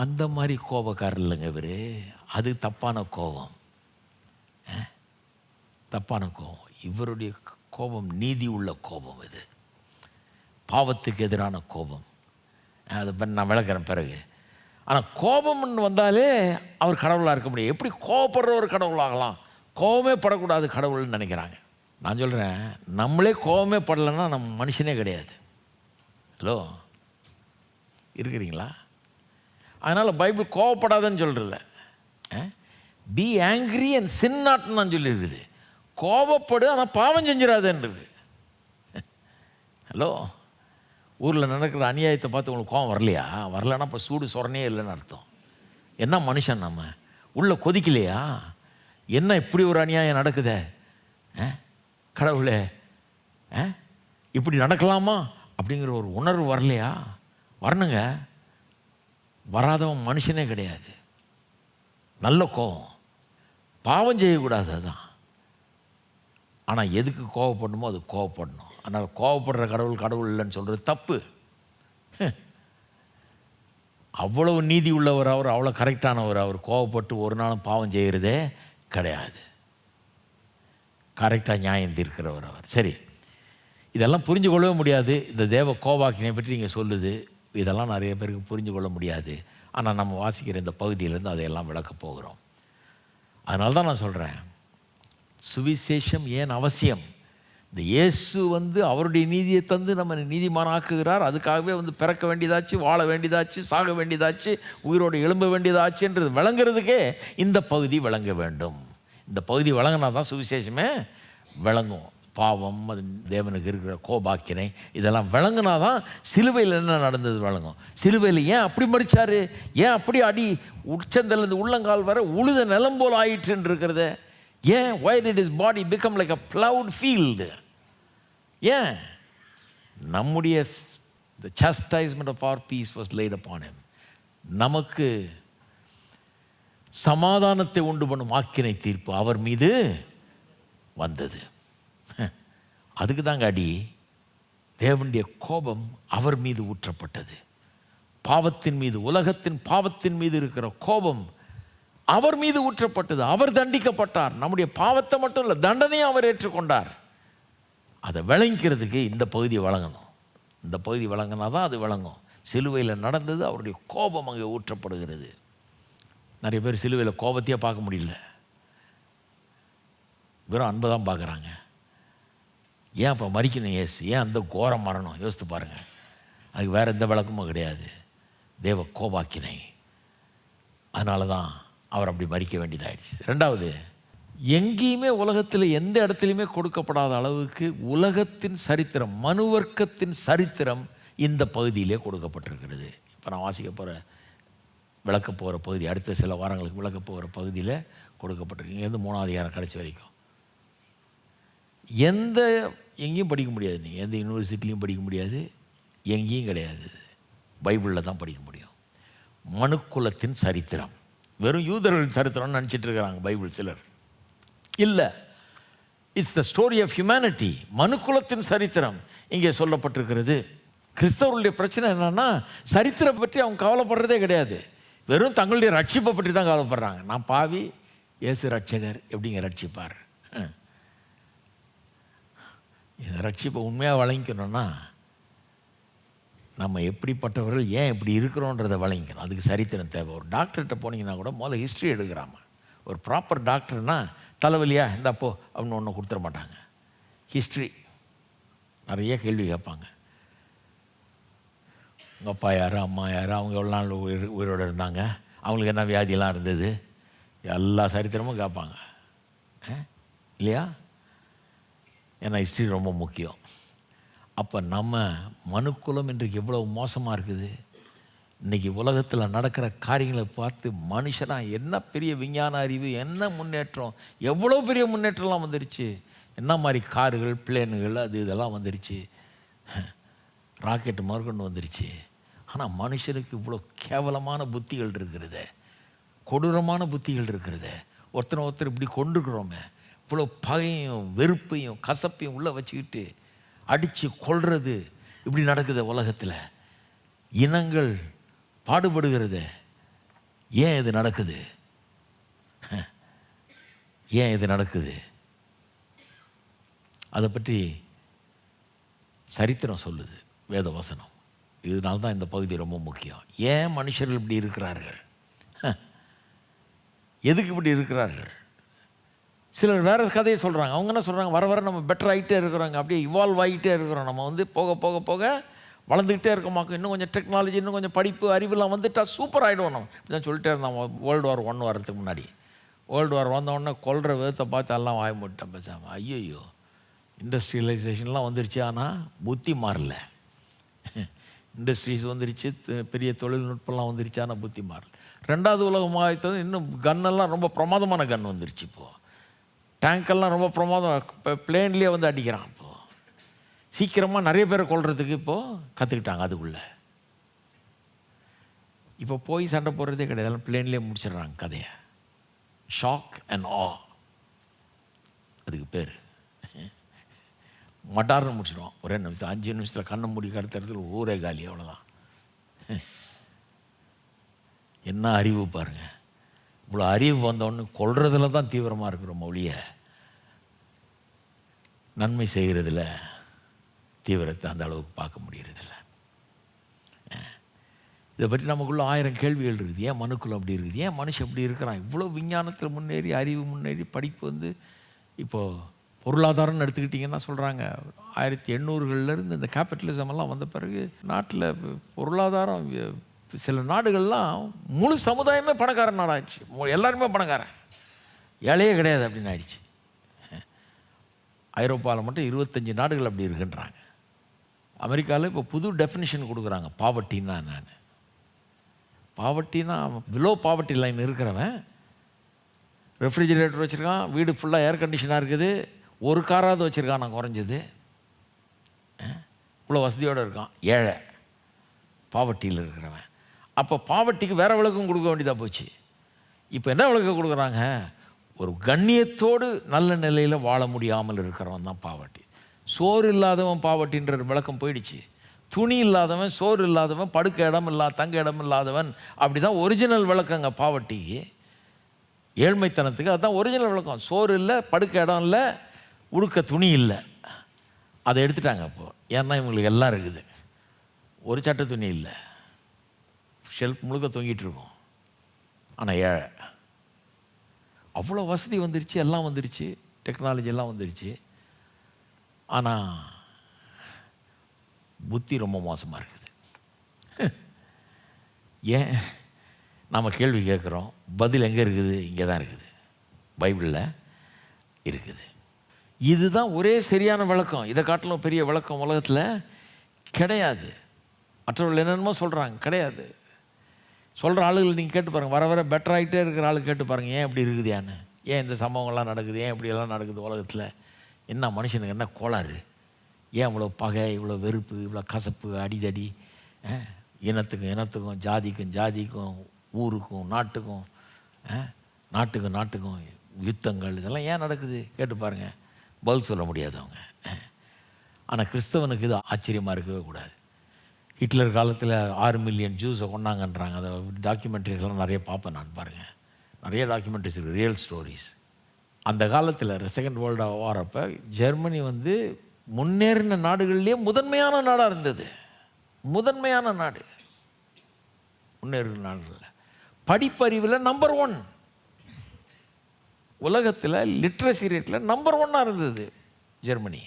[SPEAKER 1] அந்த மாதிரி கோபக்காரர் இல்லைங்க இவர். அது தப்பான கோபம், தப்பான கோபம். இவருடைய கோபம் நீதி உள்ள கோபம். இது பாவத்துக்கு எதிரான கோபம். அதை நான் விளக்குறேன் பிறகு. ஆனால் கோபம்னு வந்தாலே அவர் கடவுளாக இருக்க முடியும். எப்படி கோபப்படுற ஒரு கடவுளாகலாம்? கோபமே படக்கூடாது கடவுள்னு நினைக்கிறாங்க. நான் சொல்கிறேன், நம்மளே கோபமே படலைன்னா நம்ம மனுஷனே கிடையாது. ஹலோ, இருக்கிறீங்களா? அதனால் பைபிள் கோவப்படாதன்னு சொல்கிறதில்ல, பி ஆங்க்ரி அண்ட் சின் நாட்னு நான் சொல்லியிருக்குது. கோபப்படு ஆனால் பாவம் செஞ்சிடாதுன்றது. ஹலோ, ஊரில் நடக்கிற அநியாயத்தை பார்த்து உங்களுக்கு கோபம் வரலையா? வரலன்னா இப்போ சூடு சொரணையே இல்லைன்னு அர்த்தம். என்ன மனுஷன் நம்ம உள்ளே கொதிக்கலையா? என்ன இப்படி ஒரு அநியாயம் நடக்குதே கடவுளே, இப்படி நடக்கலாமா அப்படிங்கிற ஒரு உணர்வு வரலையா? வரணுங்க. வராதவன் மனுஷனே கிடையாது. நல்ல கோபம், பாவம் செய்யக்கூடாது, அதுதான். ஆனால் எதுக்கு கோவப்படணுமோ அது கோவப்படணும். ஆனால் கோவப்படுற கடவுள் இல்லைன்னு சொல்கிறது தப்பு. அவ்வளவு நீதி உள்ளவர் அவர், அவ்வளோ கரெக்டானவர் அவர். கோவப்பட்டு ஒரு நாளும் பாவம் செய்கிறதே கிடையாது. கரெக்டாக நியாயம் தீர்க்கிறவர் அவர். சரி, இதெல்லாம் புரிஞ்சு கொள்ளவே முடியாது. இந்த தேவ கோபாக்கினை பற்றி நீங்கள் சொல்லுது, இதெல்லாம் நிறைய பேருக்கு புரிஞ்சு கொள்ள முடியாது. ஆனால் நம்ம வாசிக்கிற இந்த பகுதியிலேருந்து அதையெல்லாம் விளக்கப் போகிறோம். அதனால தான் நான் சொல்கிறேன், சுவிசேஷம் ஏன் அவசியம். இந்த இயேசு வந்து அவருடைய நீதியை தந்து நம்ம நீதிமானாக்குகிறார். அதுக்காகவே வந்து பிறக்க வேண்டியதாச்சு, வாழ வேண்டியதாச்சு, சாக வேண்டியதாச்சு, உயிரோடு எழும்ப வேண்டியதாச்சுன்றது விளங்குறதுக்கே இந்த பகுதி விளங்க வேண்டும். இந்த பகுதி விளங்கினா தான் சுவிசேஷமே விளங்கும். பாவம், அது தேவனுக்கு இருக்கிற கோபாக்கினை, இதெல்லாம் விளங்குனா தான் சிலுவையில் என்ன நடந்தது விளங்கும். சிலுவையில் ஏன் அப்படி மறிச்சார், ஏன் அப்படி அடி உச்சந்தலேருந்து உள்ளங்கால் வர உழுத நிலம் போல் ஆயிற்றுன்னு இருக்கிறத ஏன்? why did his body become like a plowed field? ஏன்? நம்முடைய the chastisement of our peace was laid upon him. நமக்கு சமாதானத்தை உண்டு பண்ணும் ஆக்கினை தீர்ப்பு அவர் மீது வந்தது. அதுக்கு தாங்க அடி. தேவனுடைய கோபம் அவர் மீது ஊற்றப்பட்டது. பாவத்தின் மீது, உலகத்தின் பாவத்தின் மீது இருக்கிற கோபம் அவர் மீது ஊற்றப்பட்டது. அவர் தண்டிக்கப்பட்டார். நம்முடைய பாவத்தை மட்டும் இல்லை, தண்டனையும் அவர் ஏற்றுக்கொண்டார். அதை விளங்கிறதுக்கு இந்த பகுதியை வழங்கணும். இந்த பகுதி வழங்கினா தான் அது விளங்கும். சிலுவையில் நடந்தது, அவருடைய கோபம் அங்கே ஊற்றப்படுகிறது. நிறைய பேர் சிலுவையில் கோபத்தையே பார்க்க முடியல, வெறும் அன்பை தான் பார்க்குறாங்க. ஏன் அப்போ மறிக்கணும் இயேசு? ஏன் அந்த கோர மரணம்? யோசித்து பாருங்கள். அதுக்கு வேறு எந்த விளக்கமும் கிடையாது. தேவ கோபாக்கினை. அதனால தான் அவர் அப்படி மறிக்க வேண்டியதாகிடுச்சு. ரெண்டாவது, எங்கேயுமே உலகத்தில் எந்த இடத்துலையுமே கொடுக்கப்படாத அளவுக்கு உலகத்தின் சரித்திரம், மனுவர்க்கத்தின் சரித்திரம் இந்த பகுதியிலே கொடுக்கப்பட்டிருக்கிறது. இப்போ நான் வாசிக்க போகிற, விளக்க போகிற பகுதி, அடுத்த சில வாரங்களுக்கு விளக்க போகிற பகுதியில் கொடுக்கப்பட்டிருக்கு. இங்கேருந்து 3ஆம் அதிகாரம் கடைசி வரைக்கும் எங்கேயும் படிக்க முடியாது. நீங்கள் எந்த யூனிவர்சிட்டிலையும் படிக்க முடியாது, எங்கேயும் கிடையாது. பைபிளில் தான் படிக்க முடியும். மனுக்குலத்தின் சரித்திரம். வெறும் யூதர்களின் சரித்திரம்னு நினச்சிட்டு இருக்கிறாங்க பைபிள் சிலர். இல்லை, it's the story of humanity. மனுக்குலத்தின் சரித்திரம் இங்கே சொல்லப்பட்டிருக்கிறது. கிறிஸ்தவர்களுடைய பிரச்சனை என்னன்னா, சரித்திரம் பற்றி அவங்க கவலைப்படுறதே கிடையாது. வெறும் தங்களுடைய ரட்சிப்பை பற்றி தான் கவலைப்படுறாங்க. நான் பாவி, இயேசு ரட்சகர், எப்படிங்க ரட்சிப்பார்? இந்த ரட்சிப்பை உண்மையாக வழங்கிக்கணும்னா நம்ம எப்படிப்பட்டவர்கள், ஏன் இப்படி இருக்கிறோன்றதை வழங்கிக்கணும். அதுக்கு சரித்திரம் தேவை. ஒரு டாக்டர்கிட்ட போனீங்கன்னா கூட முதல்ல ஹிஸ்ட்ரி எடுக்கிறாம. ஒரு ப்ராப்பர் டாக்டர்னா தலைவலியா இந்தப்போ அப்படின்னு ஒன்று கொடுத்துட மாட்டாங்க. ஹிஸ்ட்ரி நிறைய கேள்வி கேட்பாங்க. உங்கள் அப்பா யார், அம்மா யார், அவங்க எவ்வளோ நாள் உயிரோடு இருந்தாங்க, அவங்களுக்கு என்ன வியாதியெல்லாம் இருந்தது, எல்லா சரித்திரமும் கேட்பாங்க இல்லையா? ஏன்னா ஹிஸ்ட்ரி ரொம்ப முக்கியம். அப்போ நம்ம மனுக்குலம் இன்றைக்கு எவ்வளோ மோசமாக இருக்குது. இன்றைக்கி உலகத்தில் நடக்கிற காரியங்களை பார்த்து மனுஷனாக என்ன பெரிய விஞ்ஞான அறிவு, என்ன முன்னேற்றம், எவ்வளோ பெரிய முன்னேற்றம்லாம் வந்துருச்சு. என்ன மாதிரி கார்கள், பிளேனுகள், அது இதெல்லாம் வந்துருச்சு, ராக்கெட்டு முதற்கொண்டு வந்துருச்சு. ஆனால் மனுஷனுக்கு இவ்வளோ கேவலமான புத்திகள் இருக்கிறது, கொடூரமான புத்திகள் இருக்கிறது. ஒருத்தர் இப்படி கொண்டுருக்குறோமே, இவ்வளோ பகையும் வெறுப்பையும் கசப்பையும் உள்ளே வச்சுக்கிட்டு அடித்து கொள்வது இப்படி நடக்குது உலகத்தில். இனங்கள் பாடுபடுகிறது. ஏன் இது நடக்குது? ஏன் இது நடக்குது? அதை பற்றி சரித்திரம் சொல்லுது, வேத வசனம். இதனால தான் இந்த பகுதி ரொம்ப முக்கியம். ஏன் மனுஷர்கள் இப்படி இருக்கிறார்கள், எதுக்கு இப்படி இருக்கிறார்கள்? சிலர் வேறு கதையை சொல்கிறாங்க. அவங்க என்ன சொல்கிறாங்க, வர வர நம்ம பெட்டர் ஆகிட்டே இருக்கிறோங்க, அப்படியே இவால்வ் ஆகிட்டே இருக்கிறோம், நம்ம வந்து போக போக போக வளர்ந்துக்கிட்டே இருக்கோமாக்கும், இன்னும் கொஞ்சம் டெக்னாலஜி, இன்னும் கொஞ்சம் படிப்பு அறிவுலாம் வந்துட்டால் சூப்பர் ஆகிடுவோம். நம்ம இப்படி தான் சொல்லிட்டே இருந்தான். வேர்ல்டு வார் 1 வரதுக்கு முன்னாடி, வேர்ல்டு வார் வந்தோடனே கொல்ற விதத்தை பார்த்து எல்லாம் வாய மூட்டேன் பேசாமல். ஐயோ, இண்டஸ்ட்ரியலைசேஷன்லாம் வந்துருச்சு, ஆனால் புத்தி மாறல. இண்டஸ்ட்ரீஸ் வந்துருச்சு, பெரிய தொழில்நுட்பம்லாம் வந்துருச்சு, ஆனால் புத்தி மாறல. 2வது உலகம் ஆகிட்டது, இன்னும் கன்னெல்லாம் ரொம்ப பிரமாதமான கன் வந்துருச்சு. இப்போது டேங்கெல்லாம் ரொம்ப பிரமாதம், இப்போ பிளேன்லேயே வந்து அடிக்கிறான். இப்போது சீக்கிரமாக நிறைய பேரை கொள்றதுக்கு இப்போது கற்றுக்கிட்டாங்க. அதுக்குள்ளே இப்போ போய் சண்டை போடுறதே கிடையாது, பிளேன்லேயே முடிச்சிடுறாங்க கதையை. ஷாக் அண்ட் ஆ அதுக்கு பேர். மட்டார்னு முடிச்சிடுவான் ஒரே நிமிஷம், 5 நிமிஷத்தில் கண்ணை மூடி கடத்த இடத்துல ஊரே காலி, அவ்வளோதான். என்ன அறிவு பாருங்கள். இவ்வளோ அறிவு வந்தோன்னு கொள்றதுல தான் தீவிரமாக இருக்கிறோம் ஒழிய நன்மை செய்கிறதில்ல தீவிரத்தை அந்த அளவுக்கு பார்க்க முடியறதில்ல. இதை பற்றி நமக்குள்ள 1000 கேள்விகள் இருக்குது. ஏன் மனுக்குள்ள அப்படி இருக்குது, ஏன் மனுஷன் அப்படி இருக்கிறான்? இவ்வளோ விஞ்ஞானத்தில் முன்னேறி, அறிவு முன்னேறி, படிப்பு வந்து இப்போது பொருளாதாரம்னு எடுத்துக்கிட்டிங்கன்னா சொல்கிறாங்க 1800களிலேருந்து இந்த கேபிட்டலிசம் எல்லாம் வந்த பிறகு நாட்டில் பொருளாதாரம், சில நாடுகள்லாம் முழு சமுதாயமே பணக்கார நாடாகிடுச்சு. எல்லாருமே பணக்காரன், ஏழையே கிடையாது அப்படின்னு ஆயிடுச்சு. ஐரோப்பாவில் மட்டும் 25 நாடுகள் அப்படி இருக்குன்றாங்க. அமெரிக்காவில் இப்போ புது டெஃபினிஷன் கொடுக்குறாங்க. பாவர்ட்டின்னா என்னன்னு. பாவர்ட்டின்னா பிலோ பாவர்ட்டி லைன் இருக்கிறவன் ரெஃப்ரிஜிரேட்டர் வச்சுருக்கான், வீடு ஃபுல்லாக ஏர் கண்டிஷனாக இருக்குது, ஒரு காராவது வச்சுருக்கான், நான் குறைஞ்சது இவ்வளோ வசதியோடு இருக்கான், ஏழை, பாவர்ட்டியில் இருக்கிறவன். அப்போ பாவர்ட்டிக்கு வேறு விளக்கம் கொடுக்க வேண்டியதாக போச்சு. இப்போ என்ன விளக்கம் கொடுக்குறாங்க, ஒரு கண்ணியத்தோடு நல்ல நிலையில் வாழ முடியாமல் இருக்கிறவன் தான் பாவர்ட்டி. சோறு இல்லாதவன் பாவர்ட்டின்ற விளக்கம் போயிடுச்சு. துணி இல்லாதவன், சோறு இல்லாதவன், படுக்க இடம் தங்க இடம் இல்லாதவன், அப்படி தான் ஒரிஜினல் விளக்கங்க பாவர்ட்டிக்கு, ஏழ்மைத்தனத்துக்கு. அதுதான் ஒரிஜினல் விளக்கம். சோறு இல்லை, படுக்க இடம் இல்லை, உடுக்க துணி இல்லை. அதை எடுத்துட்டாங்க இப்போது. ஏன்னா இவங்களுக்கு எல்லாம் இருக்குது, ஒரு சட்டை துணி இல்லை, ஷெல்ஃப் முழுக்க தொங்கிட்டு இருக்கும், ஆனால் ஏழை. அவ்வளோ வசதி வந்துருச்சு, எல்லாம் வந்துருச்சு, டெக்னாலஜி எல்லாம் வந்துருச்சு, ஆனால் புத்தி ரொம்ப மோசமாக இருக்குது. ஏன் நாம் கேள்வி கேட்குறோம், பதில் எங்கே இருக்குது? இங்கே தான் இருக்குது, பைபிளில் இருக்குது. இதுதான் ஒரே சரியான விளக்கம். இதை காட்டிலும் பெரிய விளக்கம் உலகத்தில் கிடையாது. மற்றவர்கள் என்னென்னமோ சொல்கிறாங்க, கிடையாது. சொல்கிற ஆளுகள் நீங்கள் கேட்டு பாருங்கள், வர வர பெட்டர் ஆகிட்டே இருக்கிற ஆளு கேட்டு பாருங்கள், ஏன் இப்படி இருக்குது, ஏன் இந்த சம்பவங்கள்லாம் நடக்குது, ஏன் இப்படியெல்லாம் நடக்குது உலகத்தில், என்ன மனுஷனுக்கு என்ன கோளாறு, ஏன் இவ்வளோ பகை, இவ்வளோ வெறுப்பு, இவ்வளோ கசப்பு, அடிதடி, இனத்துக்கும் ஜாதிக்கும் ஊருக்கும் நாட்டுக்கும் யுத்தங்கள், இதெல்லாம் ஏன் நடக்குது கேட்டு பாருங்கள், பதில் சொல்ல முடியாது அவங்க. ஆனால் கிறிஸ்தவனுக்கு இது ஆச்சரியமாக இருக்கவே கூடாது. ஹிட்லர் காலத்தில் 6 மில்லியன் ஜூஸை கொண்டாங்கன்றாங்க. அதை டாக்குமெண்ட்ரிஸ்லாம் நிறைய பார்ப்பேன் நான். பாருங்கள், நிறைய டாக்குமெண்ட்ரிஸ் இருக்குது, ரியல் ஸ்டோரிஸ். அந்த காலத்தில் செகண்ட் வேர்ல்டு வார் அப்போ ஜெர்மனி வந்து முன்னேறின நாடுகள்லேயே முதன்மையான நாடாக இருந்தது. முதன்மையான நாடு, முன்னேறின நாடுகளில் படிப்பறிவில் நம்பர் 1, உலகத்தில் லிட்ரஸி ரேட்டில் நம்பர் 1 இருந்தது ஜெர்மனி.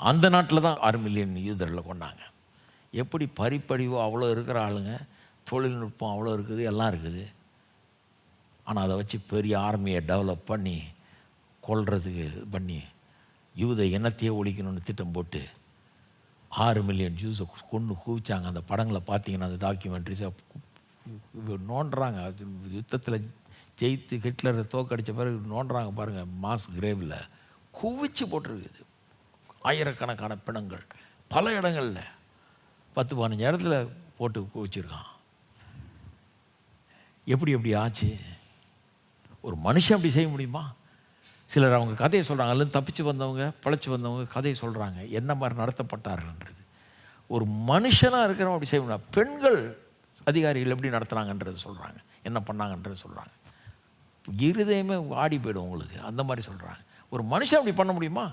[SPEAKER 1] அந்த நாட்டில் தான் 6 மில்லியன் யூதர்களை கொண்டாங்க. எப்படி பரிப்பறிவோ அவ்வளோ இருக்கிற ஆளுங்க, தொழில்நுட்பம் அவ்வளோ இருக்குது, எல்லாம் இருக்குது. ஆனால் அதை வச்சு பெரிய ஆர்மியை டெவலப் பண்ணி கொல்றதுக்கு பண்ணி யூத இனத்தையே ஒழிக்கணும்னு திட்டம் போட்டு 6 மில்லியன் ஜூஸை கொண்டு குவிச்சாங்க. அந்த படங்களை பார்த்தீங்கன்னா, அந்த டாக்குமெண்ட்ரிஸை நோண்டுறாங்க. யுத்தத்தில் ஜெயித்து ஹிட்லரை தோக்கடித்த பிறகு நோண்டுறாங்க பாருங்கள், மாஸ் கிரேவில் குவிச்சு போட்டிருக்குது. ஆயிரக்கணக்கான பிணங்கள் பல இடங்களில் 10-15 இடத்துல போட்டு குவிச்சிருக்கான். எப்படி ஆச்சு? ஒரு மனுஷன் அப்படி செய்ய முடியுமா? சிலர் அவங்க கதையை சொல்கிறாங்க. அதில் தப்பிச்சு வந்தவங்க, பழைச்சி வந்தவங்க கதையை சொல்கிறாங்க, என்ன மாதிரி நடத்தப்பட்டார்கள்ன்றது. ஒரு மனுஷனாக இருக்கிறவங்க அப்படி செய்ய முடியும். பெண்கள் அதிகாரிகள் எப்படி நடத்துனாங்கன்றது சொல்கிறாங்க, என்ன பண்ணாங்கன்றது சொல்கிறாங்க. இருதயமே ஆடி போய்டும் உங்களுக்கு, அந்த மாதிரி சொல்கிறாங்க. ஒரு மனுஷன் அப்படி பண்ண முடியுமா?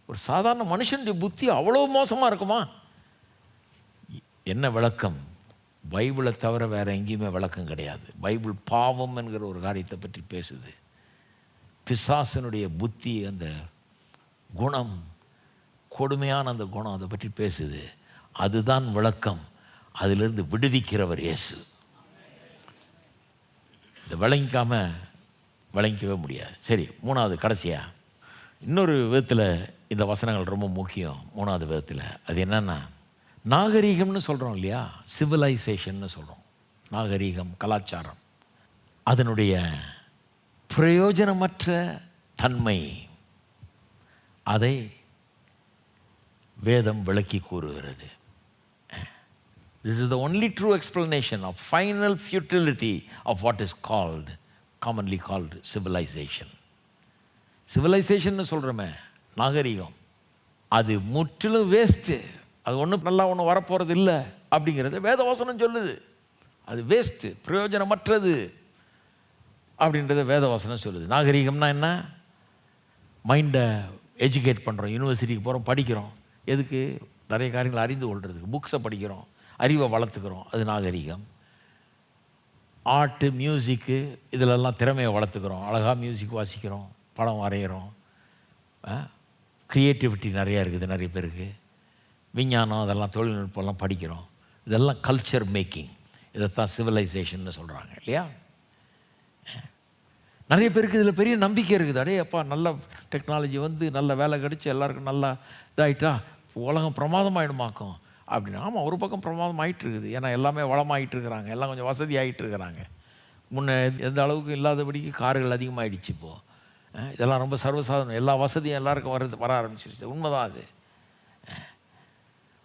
[SPEAKER 1] ஒரு சாதாரண மனுஷனுடைய புத்தி அவ்வளோ மோசமாக இருக்குமா? என்ன விளக்கம்? பைபிளை தவிர வேறு எங்கேயுமே விளக்கம் கிடையாது. பைபிள் பாவம் என்கிற ஒரு காரியத்தை பற்றி பேசுது. பிசாசனுடைய புத்தி, அந்த குணம், கொடுமையான அந்த குணம், அதை பற்றி பேசுது. அதுதான் விளக்கம். அதிலிருந்து விடுவிக்கிறவர் இயேசு. இதை விளங்கிக்கவே முடியாது. சரி, 3வது கடைசியாக இன்னொரு விதத்தில் இந்த வசனங்கள் ரொம்ப முக்கியம். 3வது விதத்தில் அது என்னென்னா, நாகரீகம்னு சொல்கிறோம் இல்லையா, சிவிலைசேஷன்னு சொல்கிறோம். நாகரீகம், கலாச்சாரம், அதனுடைய பிரயோஜனமற்ற தன்மை, அதை வேதம் விளக்கி கூறுகிறது. This is the only true explanation of final futility of what is commonly called civilization. Civilisation சொல்கிறோமே, நாகரீகம், அது முற்றிலும் வேஸ்ட்டு. அது ஒன்றும் நல்லா ஒன்றும் வரப்போகிறது இல்லை அப்படிங்கிறத வேதவசனம் சொல்லுது. அது வேஸ்ட்டு, பிரயோஜனமற்றது அப்படின்றத வேதவசனம் சொல்லுது. நாகரீகம்னா என்ன? மைண்டை எஜுகேட் பண்ணுறோம், யூனிவர்சிட்டிக்கு போகிறோம், படிக்கிறோம். எதுக்கு? நிறைய காரியங்களை அறிந்து கொள்றதுக்கு. புக்ஸை படிக்கிறோம், அறிவை வளர்த்துக்கிறோம், அது நாகரீகம். ஆர்ட்டு, மியூசிக்கு, இதிலெல்லாம் திறமையை வளர்த்துக்கிறோம். அழகாக மியூசிக் வாசிக்கிறோம், படம் வரைகிறோம், க்ரியேட்டிவிட்டி நிறையா இருக்குது நிறைய பேருக்கு. விஞ்ஞானம், அதெல்லாம் தொழில்நுட்பம்லாம் படிக்கிறோம். இதெல்லாம் கல்ச்சர் மேக்கிங். இதைத்தான் சிவிலைசேஷன்னு சொல்கிறாங்க இல்லையா? நிறைய பேருக்கு இதில் பெரிய நம்பிக்கை இருக்குது. அடே அப்பா, நல்ல டெக்னாலஜி வந்து நல்ல வேலை கிடச்சி எல்லாருக்கும் நல்லா இதாகிட்டா உலகம் பிரமாதமாகிடுமாக்கும் அப்படின்னு. ஆமாம், ஒரு பக்கம் பிரமாதம் ஆகிட்டு இருக்குது. ஏன்னா எல்லாமே வளமாகிட்டு இருக்கிறாங்க, எல்லாம் கொஞ்சம் வசதி ஆகிட்டு இருக்கிறாங்க. முன்னே எந்த அளவுக்கு இல்லாதபடிக்கு கார்கள் அதிகமாகிடுச்சு. இப்போது இதெல்லாம் ரொம்ப சர்வசாதாரணம். எல்லா வசதியும் எல்லாருக்கும் வர ஆரம்பிச்சிருச்சு. உண்மைதான் அது.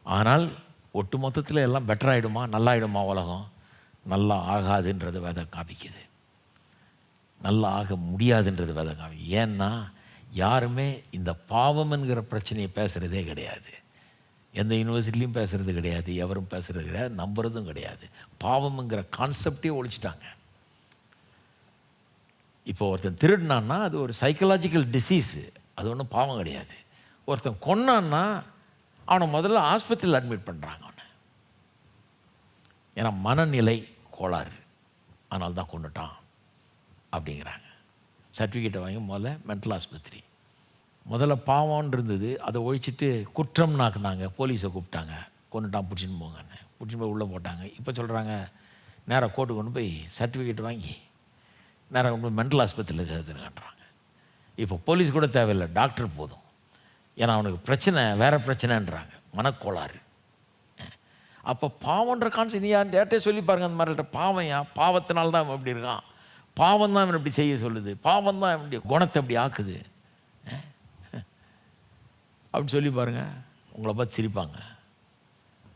[SPEAKER 1] ஆனால் ஒட்டு மொத்தத்தில் எல்லாம் பெட்டராகிடுமா, நல்லாயிடுமா உலகம்? நல்லா ஆகாதுன்றது வேதம் காமிக்குது. நல்லா ஆக முடியாதுன்றது வேதம் காமிக்குது. ஏன்னா யாருமே இந்த பாவம் என்கிற பிரச்சனையை பேசுகிறதே கிடையாது. எந்த யூனிவர்சிட்டிலையும் பேசுகிறது கிடையாது, எவரும் பேசுகிறது கிடையாது, நம்புறதும் கிடையாது. பாவம்ங்கிற கான்செப்டே ஒழிச்சிட்டாங்க. இப்போ ஒருத்தன் திருடினான்னா அது ஒரு சைக்கலாஜிக்கல் டிசீஸு, அது ஒன்றும் பாவம் கிடையாது. ஒருத்தன் கொன்னான்னா அவனை முதல்ல ஆஸ்பத்திரியில் அட்மிட் பண்ணுறாங்க அவனை. ஏன்னா மனநிலை கோளாறு, அதனால தான் கொண்டுட்டான் அப்படிங்கிறாங்க. சர்டிஃபிகேட்டை வாங்கி முதல்ல மென்டல் ஆஸ்பத்திரி. முதல்ல பாவம்னு இருந்தது, அதை ஒழிச்சிட்டு குற்றம்னாக்குனாங்க. போலீஸை கூப்பிட்டாங்க, கொண்டுட்டான், பிடிச்சின்னு போங்கன்னு. பிடிச்சின்னு போய் உள்ளே போட்டாங்க. இப்போ சொல்கிறாங்க நேராக கோர்ட்டு கொண்டு போய் சர்டிஃபிகேட் வாங்கி நேராக கொண்டு போய் மென்டல் ஆஸ்பத்திரியில் சேர்த்துருங்கன்றாங்க. இப்போ போலீஸ் கூட தேவையில்லை, டாக்டர் போதும். ஏன்னா அவனுக்கு பிரச்சனை வேறு பிரச்சனைன்றாங்க, மனக்கோளாறு. அப்போ பாவன்ற கான்செப்ட் நீ யார்ட்டே சொல்லி பாருங்க. அந்த மாதிரி பாவம் பாவத்தினால்தான் அவன் இப்படி இருக்கான், பாவம் தான் அவன் இப்படி செய்ய சொல்லுது, பாவம் தான் அவனுடைய குணத்தை அப்படி ஆக்குது அப்படின்னு சொல்லி பாருங்கள். உங்களை பார்த்து சிரிப்பாங்க.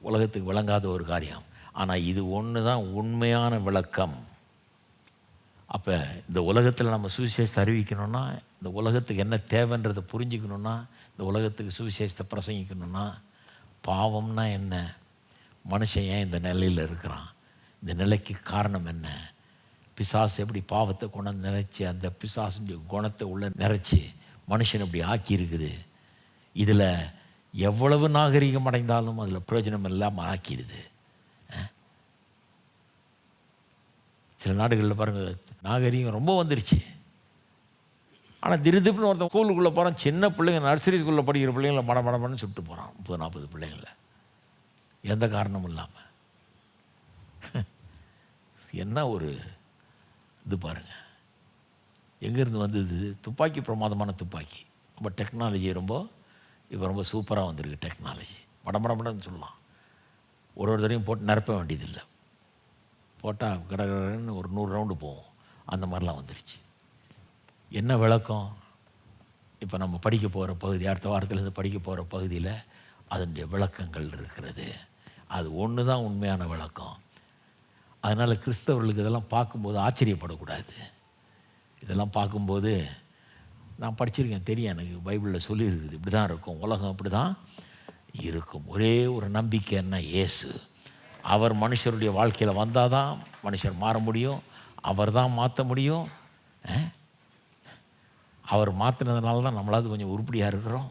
[SPEAKER 1] உலகத்துக்கு விளங்காத ஒரு காரியம். ஆனால் இது ஒன்று தான் உண்மையான விளக்கம். அப்போ இந்த உலகத்தில் நம்ம சுவிசேஷத்தை அறிவிக்கணும்னா, இந்த உலகத்துக்கு என்ன தேவைன்றதை புரிஞ்சுக்கணுன்னா, இந்த உலகத்துக்கு சுவிசேஷத்தை பிரசங்கிக்கணும்னா, பாவம்னா என்ன, மனுஷன் ஏன் இந்த நிலையில் இருக்கிறான், இந்த நிலைக்கு காரணம் என்ன, பிசாசு எப்படி பாவத்தை கொண்டு நினைச்சி அந்த பிசாசுடைய குணத்தை உள்ள நிறைச்சி மனுஷன் இப்படி ஆக்கியிருக்குது, இதில் எவ்வளவு நாகரிகம் அடைந்தாலும் அதில் பிரயோஜனம் இல்லாமல் ஆக்கிடுது. சில நாடுகளில் பாருங்கள், நாகரிகம் ரொம்ப வந்துருச்சு. ஆனால் திருதிப்புன்னு ஒருத்தன் ஸ்கூலுக்குள்ளே போகிறான், சின்ன பிள்ளைங்க, நர்சரி ஸ்கூலில் படிக்கிற பிள்ளைங்கள மடமடமன்னு சுட்டு போகிறான், 30-40 பிள்ளைங்கள. எந்த காரணமும் இல்லாமல். என்ன ஒரு இது பாருங்கள், எங்கேருந்து வந்தது? துப்பாக்கி பிரமாதமான துப்பாக்கி, ரொம்ப டெக்னாலஜி இப்போ ரொம்ப சூப்பராக வந்திருக்கு. டெக்னாலஜி மடமடமடன்னு சொல்லலாம். ஒரு தடவையும் போட்டு நிரப்ப வேண்டியதில்லை. போட்டால் கடற்கரைன்னு ஒரு 100 ரவுண்டு போகும். அந்த மாதிரிலாம் வந்துருச்சு. என்ன விளக்கம்? இப்போ நம்ம படிக்க போகிற பகுதி, அடுத்த வாரத்துலேருந்து படிக்க போகிற பகுதியில் அதனுடைய விளக்கங்கள் இருக்கிறது. அது ஒன்று தான் உண்மையான விளக்கம். அதனால் கிறிஸ்தவர்களுக்கு இதெல்லாம் பார்க்கும்போது ஆச்சரியப்படக்கூடாது. இதெல்லாம் பார்க்கும்போது நான் படிச்சிருக்கேன், தெரியும் எனக்கு, பைபிளில் சொல்லியிருக்குது, இப்படி தான் இருக்கும், உலகம் இப்படி தான் இருக்கும். ஒரே ஒரு நம்பிக்கை என்ன? இயேசு. அவர் மனுஷருடைய வாழ்க்கையில் வந்தால் தான் மனுஷர் மாற முடியும். அவர் தான் மாற்ற முடியும். அவர் மாற்றினதுனால தான் நம்மளாவது கொஞ்சம் உருப்படியாக இருக்கிறோம்.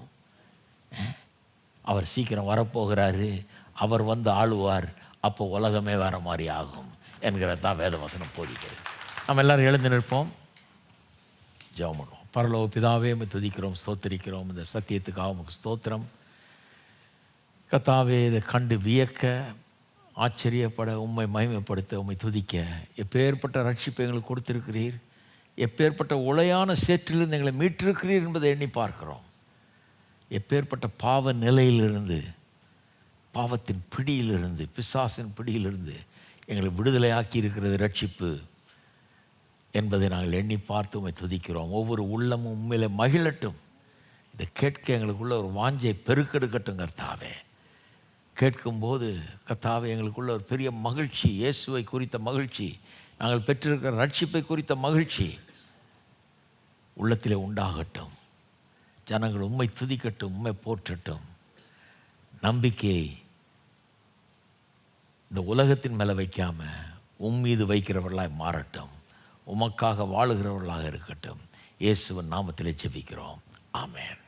[SPEAKER 1] அவர் சீக்கிரம் வரப்போகிறாரு, அவர் வந்து ஆளுவார், அப்போ உலகமே வேறு மாதிரி ஆகும் என்கிறது தான் வேத வசனம் போதிக்கிறது. நம்ம எல்லோரும் எழுந்து நிற்போம், ஜெபம் பண்ணுவோம். பரலோக பிதாவே, உம்மை துதிக்கிறோம், ஸ்தோத்திரிக்கிறோம். இந்த சத்தியத்துக்காக உமக்கு ஸ்தோத்திரம். கர்த்தாவே, இதை கண்டு வியக்க, ஆச்சரியப்பட, உம்மை மகிமைப்படுத்த, உம்மை துதிக்க எப்பேற்பட்ட ரட்சிப்பை எங்களுக்கு கொடுத்திருக்கிறீர், எப்பேற்பட்ட உளையான சேற்றிலிருந்து எங்களை மீட்டிருக்கிறீர் என்பதை எண்ணி பார்க்கிறோம். எப்பேற்பட்ட பாவ நிலையிலிருந்து, பாவத்தின் பிடியிலிருந்து, பிசாசின் பிடியிலிருந்து எங்களை விடுதலை ஆக்கி இருக்கிறது ரட்சிப்பு என்பதை நாங்கள் எண்ணி பார்த்து உம்மை துதிக்கிறோம். ஒவ்வொரு உள்ளமும் உண்மையிலே மகிழட்டும். இதை கேட்க எங்களுக்குள்ள ஒரு வாஞ்சை பெருக்கெடுக்கட்டும் கர்த்தாவே. கேட்கும்போது கர்த்தாவே எங்களுக்குள்ள ஒரு பெரிய மகிழ்ச்சி, இயேசுவை குறித்த மகிழ்ச்சி, நாங்கள் பெற்றிருக்கிற ரட்சிப்பை குறித்த மகிழ்ச்சி உள்ளத்திலே உண்டாகட்டும். ஜனங்கள் உம்மை துதிக்கட்டும், உம்மை போற்றட்டும். நம்பிக்கையை இந்த உலகத்தின் மேலே வைக்காமல் மீது வைக்கிறவர்களாக மாறட்டும். உமக்காக வாழுகிறவர்களாக இருக்கட்டும். இயேசுவின் நாமத்திலே ஜெபிக்கிறோம். ஆமென்.